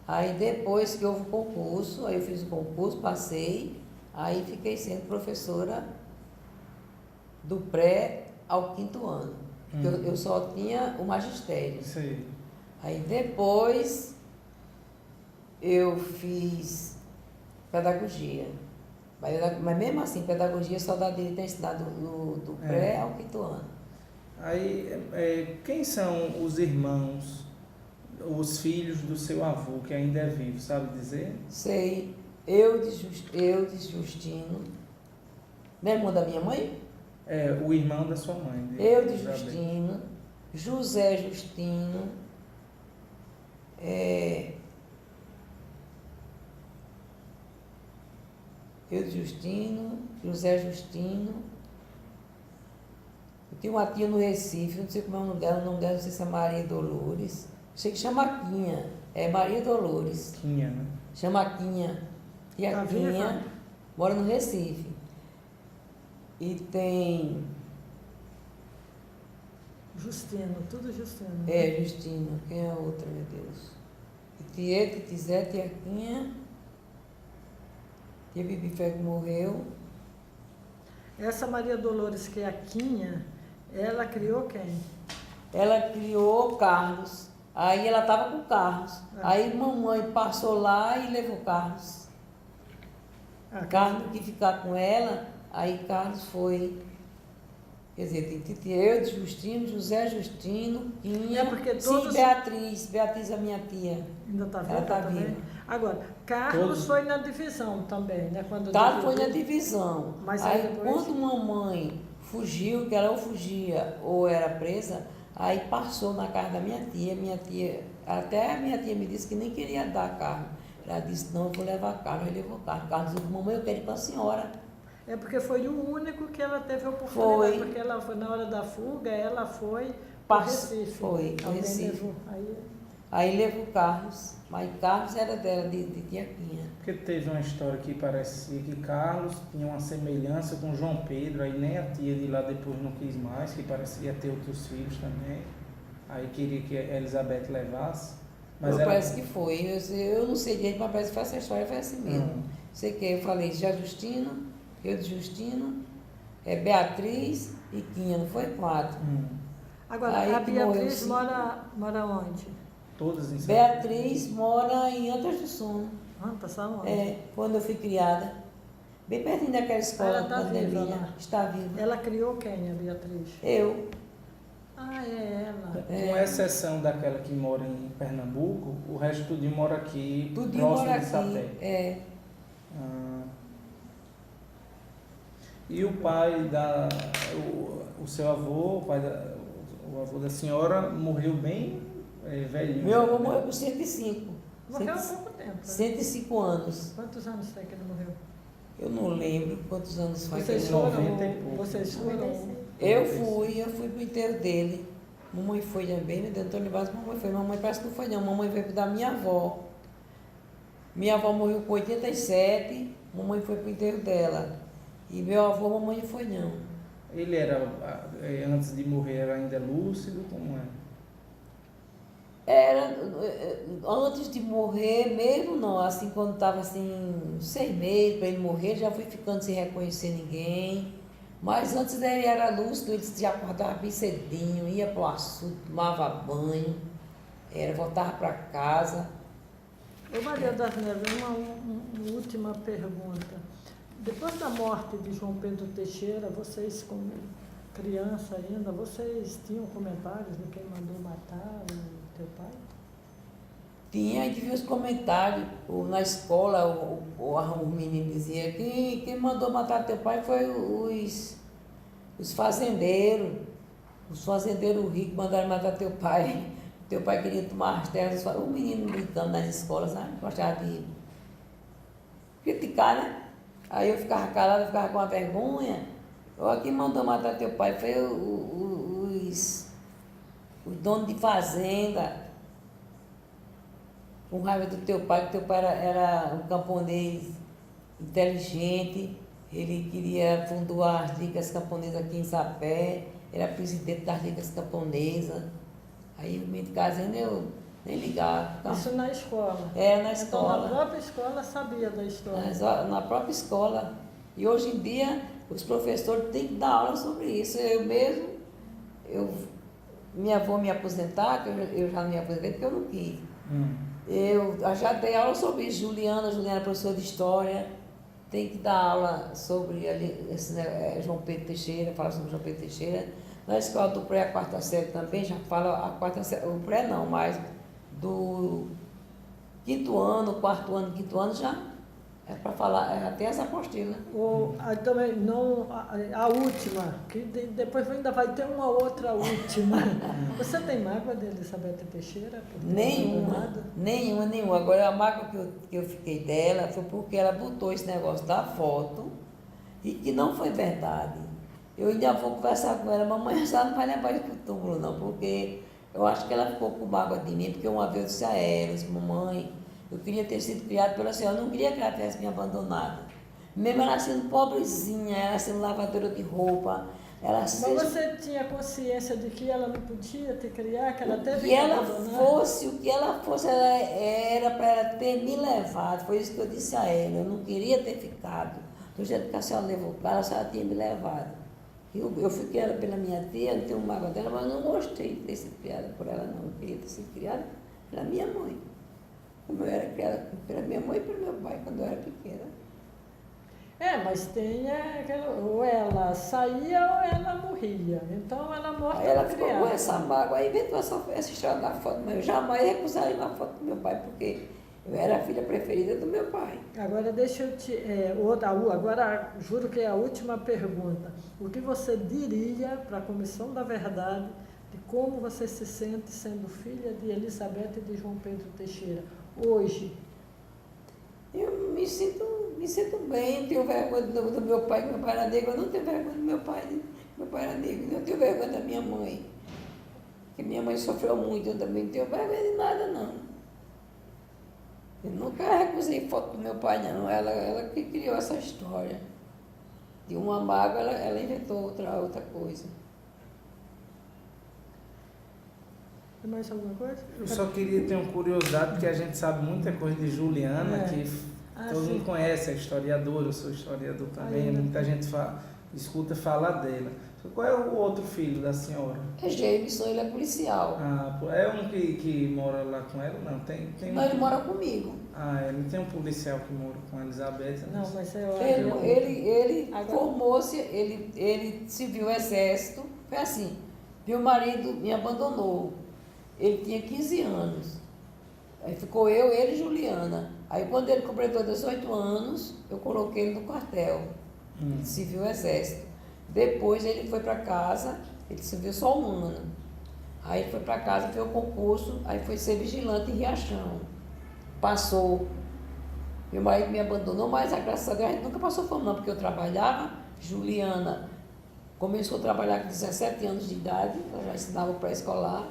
Aí depois que houve o concurso, aí eu fiz o concurso, passei, aí fiquei sendo professora do pré ao 5º ano. Porque eu só tinha o magistério. Sei. Aí depois eu fiz pedagogia. Mas mesmo assim, pedagogia só dá direito a ensinar do pré ao 5º ano. Aí, quem são os irmãos, os filhos do seu avô que ainda é vivo, sabe dizer? Sei, eu de Justino, não é irmão da minha mãe? O irmão da sua mãe. Eu de Isabel. Justino, José Justino, eu de Justino, José Justino. Eu tenho uma tia no Recife, não sei como é o nome dela, não sei se é Maria Dolores. Sei que chama Quinha, é Maria Dolores. Quinha, né? Chama Quinha. E a Tá Quinha viva? mora no Recife. E tem. Justino, tudo Justino. Justino, quem é a outra, meu Deus? Tieta, Tizé, Tia Quinha. Tia Bibi Ferro morreu. Essa Maria Dolores, que é a Quinha, ela criou quem? Ela criou Carlos. Aí ela estava com Carlos. Aí mamãe passou lá e levou Carlos. Carlos quis ficar com ela, aí Carlos foi. Quer dizer, tem eu de Justino, José Justino, Quinha, porque todos... sim, Beatriz a minha tia. Ainda está viva Ela tá também? viva. Agora, Carlos Todos. foi na divisão também, né? Quando Carlos foi na dividiu. divisão. Mas aí aí depois- quando mamãe fugiu, que ela ou fugia ou era presa, aí passou na casa da minha tia, até a minha tia me disse que nem queria dar carne. Ela disse, não, eu vou levar carne, aí levou carne. Carlos disse, mamãe, eu quero ir para a senhora. É porque foi o único que ela teve a oportunidade, Foi. porque ela foi na hora da fuga, ela foi para Recife. Foi, para Alguém Recife. levou. Aí levou Carlos, mas Carlos era dela, de tia Quinha. Porque teve uma história que parecia que Carlos tinha uma semelhança com João Pedro, aí nem a tia de lá depois não quis mais, que parecia ter outros filhos também. Aí queria que a Elizabeth levasse. Mas Parece que foi. Eu não sei direito, mas parece que foi essa história, foi assim mesmo. Sei que eu falei já Justino, eu de Justino, Beatriz e Quinha, não foi 4. Agora, Aí a que morreu Beatriz sim. mora onde? todas em São Beatriz mora em Antas do Sul. Tá onde? Quando eu fui criada. Bem pertinho daquela escola Ela tá da viva Pandemia. lá? Está viva. Ela criou quem, a Beatriz? Eu. Ah, é ela. Com exceção daquela que mora em Pernambuco, o resto tudinho mora aqui, Tudinho próximo mora de Sapé. aqui. Ah. E o pai o seu avô, o avô da senhora morreu bem velhinho. Meu avô morreu com 105. Morreu há pouco tempo. Né? 105 anos. Quantos anos tem que ele morreu? Eu não lembro quantos anos faz que Vocês ele foram? morreu. 90 e pouco. Vocês foram? Eu fui pro enterro dele. Mamãe foi também, né? Antônio Vaz, mamãe foi. Mamãe parece que não foi não. Mamãe veio da minha avó. Minha avó morreu com 87, mamãe foi pro enterro dela. E meu avô, mamãe não foi não. Ele era, antes de morrer, era ainda lúcido? Como é? Era, antes de morrer mesmo não, assim, quando estava assim, 6 meses para ele morrer, já fui ficando sem reconhecer ninguém. Mas antes ele era lúcido, ele já acordava bem cedinho, ia para o açude, tomava banho, voltava para casa. Ô Maria das Neves, uma última pergunta. Depois da morte de João Pedro Teixeira, vocês, como criança ainda, vocês tinham comentários de quem mandou matar o teu pai? Tinha, a gente viu os comentários na escola, o menino dizia que quem mandou matar teu pai foi os fazendeiros. Os fazendeiros ricos mandaram matar teu pai. Teu pai queria tomar as terras. O menino brincando nas escolas, sabe? Gostava de criticar, né? Aí eu ficava calada, ficava com uma vergonha. Olha, quem mandou matar teu pai foi os donos de fazenda. Com raiva do teu pai, que teu pai era um camponês inteligente, ele queria fundar as ligas camponesas aqui em Sapé, era presidente das ligas camponesas. Aí o menino casando eu nem ligava. Isso na escola? É, na Então, escola. na própria escola sabia da história? Na própria escola. E hoje em dia os professores têm que dar aula sobre isso. Eu mesmo, minha avó me aposentar, que eu já não me aposentei porque eu não quis. Eu já dei aula sobre isso. Juliana é professora de história, tem que dar aula sobre João Pedro Teixeira, fala sobre João Pedro Teixeira. Na escola do pré, a quarta série também, já fala a quarta série, o pré não, mas do quinto ano, quarto ano, quinto ano já é para falar, até essa apostila. Também, não, a última, que depois ainda vai ter uma outra última. Você tem mágoa de Elizabeth Teixeira? Nenhuma. Agora a mágoa que eu fiquei dela foi porque ela botou esse negócio da foto e que não foi verdade. Eu ainda vou conversar com ela, mamãe já não vai levar isso para o túmulo não, porque eu acho que ela ficou com mágoa de mim, porque uma vez eu disse a ela, disse, mamãe, eu queria ter sido criada pela senhora, eu não queria que ela tivesse me abandonado. Mesmo ela sendo pobrezinha, ela sendo lavadora de roupa, Mas você tinha consciência de que ela não podia te criar, que ela teve que abandonar? O que ela fosse, era para ela ter me levado, foi isso que eu disse a ela, eu não queria ter ficado. Do jeito que a senhora levou para ela, a senhora tinha me levado. Eu fui criada pela minha tia, não tenho mágoa dela, mas não gostei de ter sido criada por ela, não. Eu queria ter sido criada pela minha mãe. Como eu era criada pela minha mãe e pelo meu pai, quando eu era pequena. Mas tem aquela, ou ela saía ou ela morria. Então ela morta. Aí ela ficou com essa mágoa, aí inventou essa história da foto, mas eu jamais recusaria uma foto do meu pai, porque eu era a filha preferida do meu pai. Agora deixa eu te. Agora juro que é a última pergunta. O que você diria para a Comissão da Verdade de como você se sente sendo filha de Elizabeth e de João Pedro Teixeira hoje? Eu me sinto bem, tenho vergonha do meu pai, que meu pai era negro, eu não tenho vergonha do meu pai era negro, eu tenho vergonha da minha mãe, porque minha mãe sofreu muito, eu também não tenho vergonha de nada, não. Eu nunca recusei foto do meu pai, não, ela que criou essa história. De uma mágoa, ela inventou outra coisa. Tem mais alguma coisa? Eu só queria ter uma curiosidade, porque a gente sabe muita coisa de Juliana, que todo mundo conhece, é historiadora, eu sou historiador também, muita gente escuta falar dela. Qual é o outro filho da senhora? É Jameson, ele é policial. É um que mora lá com ela? Não, não, ele mora comigo. Não tem um policial que mora com a Elizabeth? Não, mas ele formou-se, ele serviu o exército, foi assim, meu marido me abandonou, ele tinha 15 anos, aí ficou ele e Juliana. Aí quando ele completou 18 anos, eu coloquei ele no quartel, ele serviu o exército. Depois ele foi para casa, ele serviu só um ano. Aí ele foi para casa, fez o concurso, aí foi ser vigilante em Riachão. Passou. Meu marido me abandonou, mas graças a Deus a gente nunca passou fome não, porque eu trabalhava. Juliana começou a trabalhar com 17 anos de idade, ela já ensinava pré-escolar.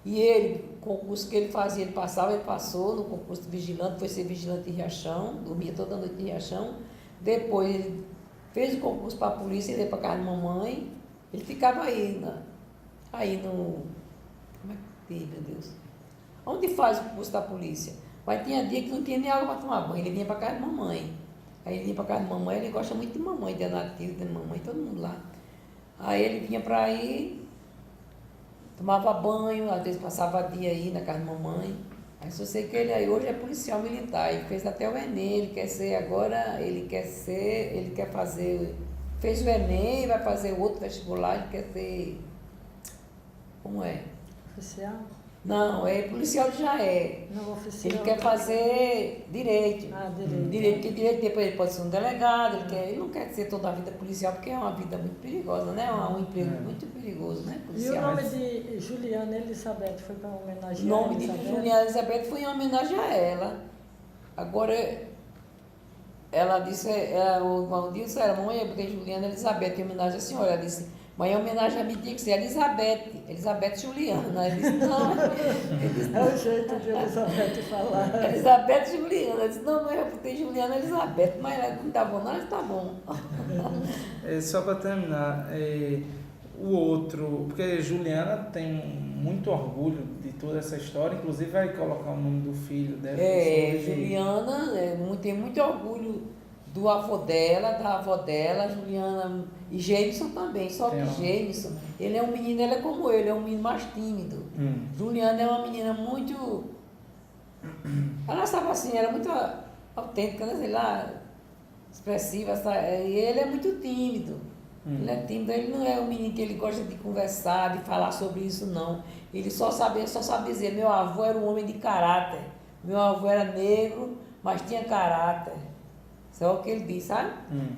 E ele, o concurso que ele fazia, ele passou no concurso de vigilante, foi ser vigilante em Riachão, dormia toda noite em Riachão. Depois ele fez o concurso para a polícia, ele ia para casa da mamãe, ele ficava aí no... Como é que tem, meu Deus? Onde faz o concurso da polícia? Mas tinha dia que não tinha nem água para tomar banho, ele vinha para casa da mamãe. Aí ele vinha para casa da mamãe, ele gosta muito de mamãe, de Nativa, de mamãe, todo mundo lá. Aí ele vinha para aí, tomava banho, às vezes passava dia aí na casa da mamãe. Aí só sei que ele aí hoje é policial militar, ele fez até o Enem, ele quer ser agora, ele quer fazer, fez o Enem, vai fazer outro vestibular, ele quer ser, como é? Oficial? Não, é policial já é. Não, oficial. Ele quer fazer direito. Ah, direito. Direito, porque direito depois ele pode ser um delegado, ele não quer ser toda a vida policial, porque é uma vida muito perigosa, né? Um emprego muito perigoso, né? E o Policial. nome de Juliana Elizabeth foi para homenagear O nome a de Elizabeth? Juliana Elizabeth foi em homenagem a ela. Agora, ela disse, um dia disse, mãe, eu botei Juliana Elizabeth em homenagem à senhora. Ela disse, mãe, em homenagem a mim tinha que ser Elizabeth Juliana. Ele disse, não. Ele disse, É o jeito de Elizabeth falar. Elizabeth Juliana. Eu disse, não, mãe, eu botei Juliana Elizabeth. Mas ela não tá bom, não, tá bom. Só para terminar, o outro, porque Juliana tem muito orgulho de toda essa história, inclusive vai colocar o nome do filho dela. Juliana tem muito orgulho do avô dela, da avó dela, Juliana e Jameson também, só que Jameson, ele é um menino, ele é como ele, é um menino mais tímido. Juliana é uma menina muito, ela estava assim, era muito autêntica, né, sei lá, expressiva, e ele é muito tímido. Ele é tímido, ele não é um menino que ele gosta de conversar, de falar sobre isso, não. Ele só sabe dizer, meu avô era um homem de caráter, meu avô era negro, mas tinha caráter. Isso é o que ele disse, sabe?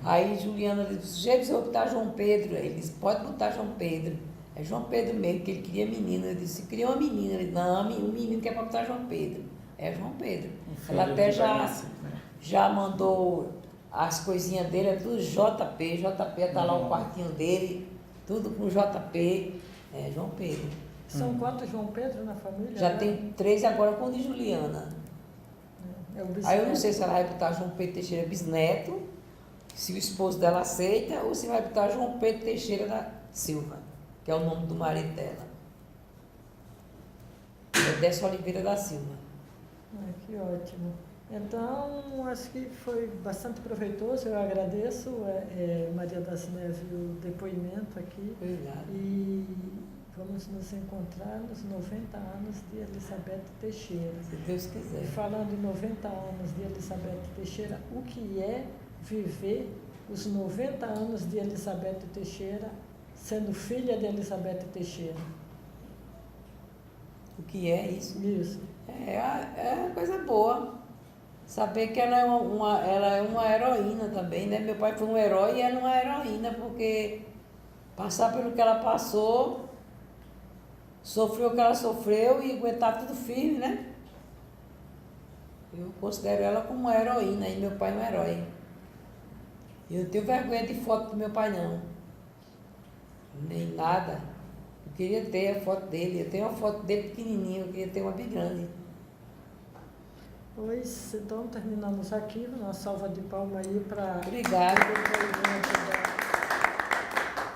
Aí Juliana disse, James, eu vou botar João Pedro. Ele disse, pode botar João Pedro. É João Pedro mesmo, que ele queria menina. Eu disse, queria uma menina. Ele disse, não, o menino quer botar João Pedro. É João Pedro. Ela até já mandou as coisinhas dele, é tudo JP. JP está lá o quartinho dele, tudo com JP. É João Pedro. São quantos João Pedro na família? Já tem 3 agora com o de Juliana. É o bisneto. Aí eu não sei se ela vai botar João Pedro Teixeira bisneto, se o esposo dela aceita, ou se vai botar João Pedro Teixeira da Silva, que é o nome do marido dela. É Décio Oliveira da Silva. Que ótimo. Então, acho que foi bastante proveitoso. Eu agradeço, Maria das Neves, o depoimento aqui. Obrigada. E vamos nos encontrar nos 90 anos de Elizabeth Teixeira. Se Deus quiser. E falando em 90 anos de Elizabeth Teixeira, o que é viver os 90 anos de Elizabeth Teixeira, sendo filha de Elizabeth Teixeira? O que é isso? Isso. É uma coisa boa. Saber que ela é uma heroína também, né? Meu pai foi um herói e ela é uma heroína, porque passar pelo que ela passou, sofreu o que ela sofreu e aguentar tudo firme, né? Eu considero ela como uma heroína e meu pai um herói. Eu não tenho vergonha de foto do meu pai, não. Nem nada. Eu queria ter a foto dele. Eu tenho uma foto dele pequenininha, eu queria ter uma bem grande. Pois, então terminamos aqui, uma salva de palmas aí para... Obrigada.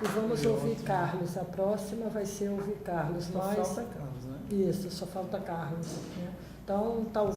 E vamos ouvir Carlos. A próxima vai ser ouvir Carlos. Só falta Carlos, né? Isso, só falta Carlos. Né? Então, tá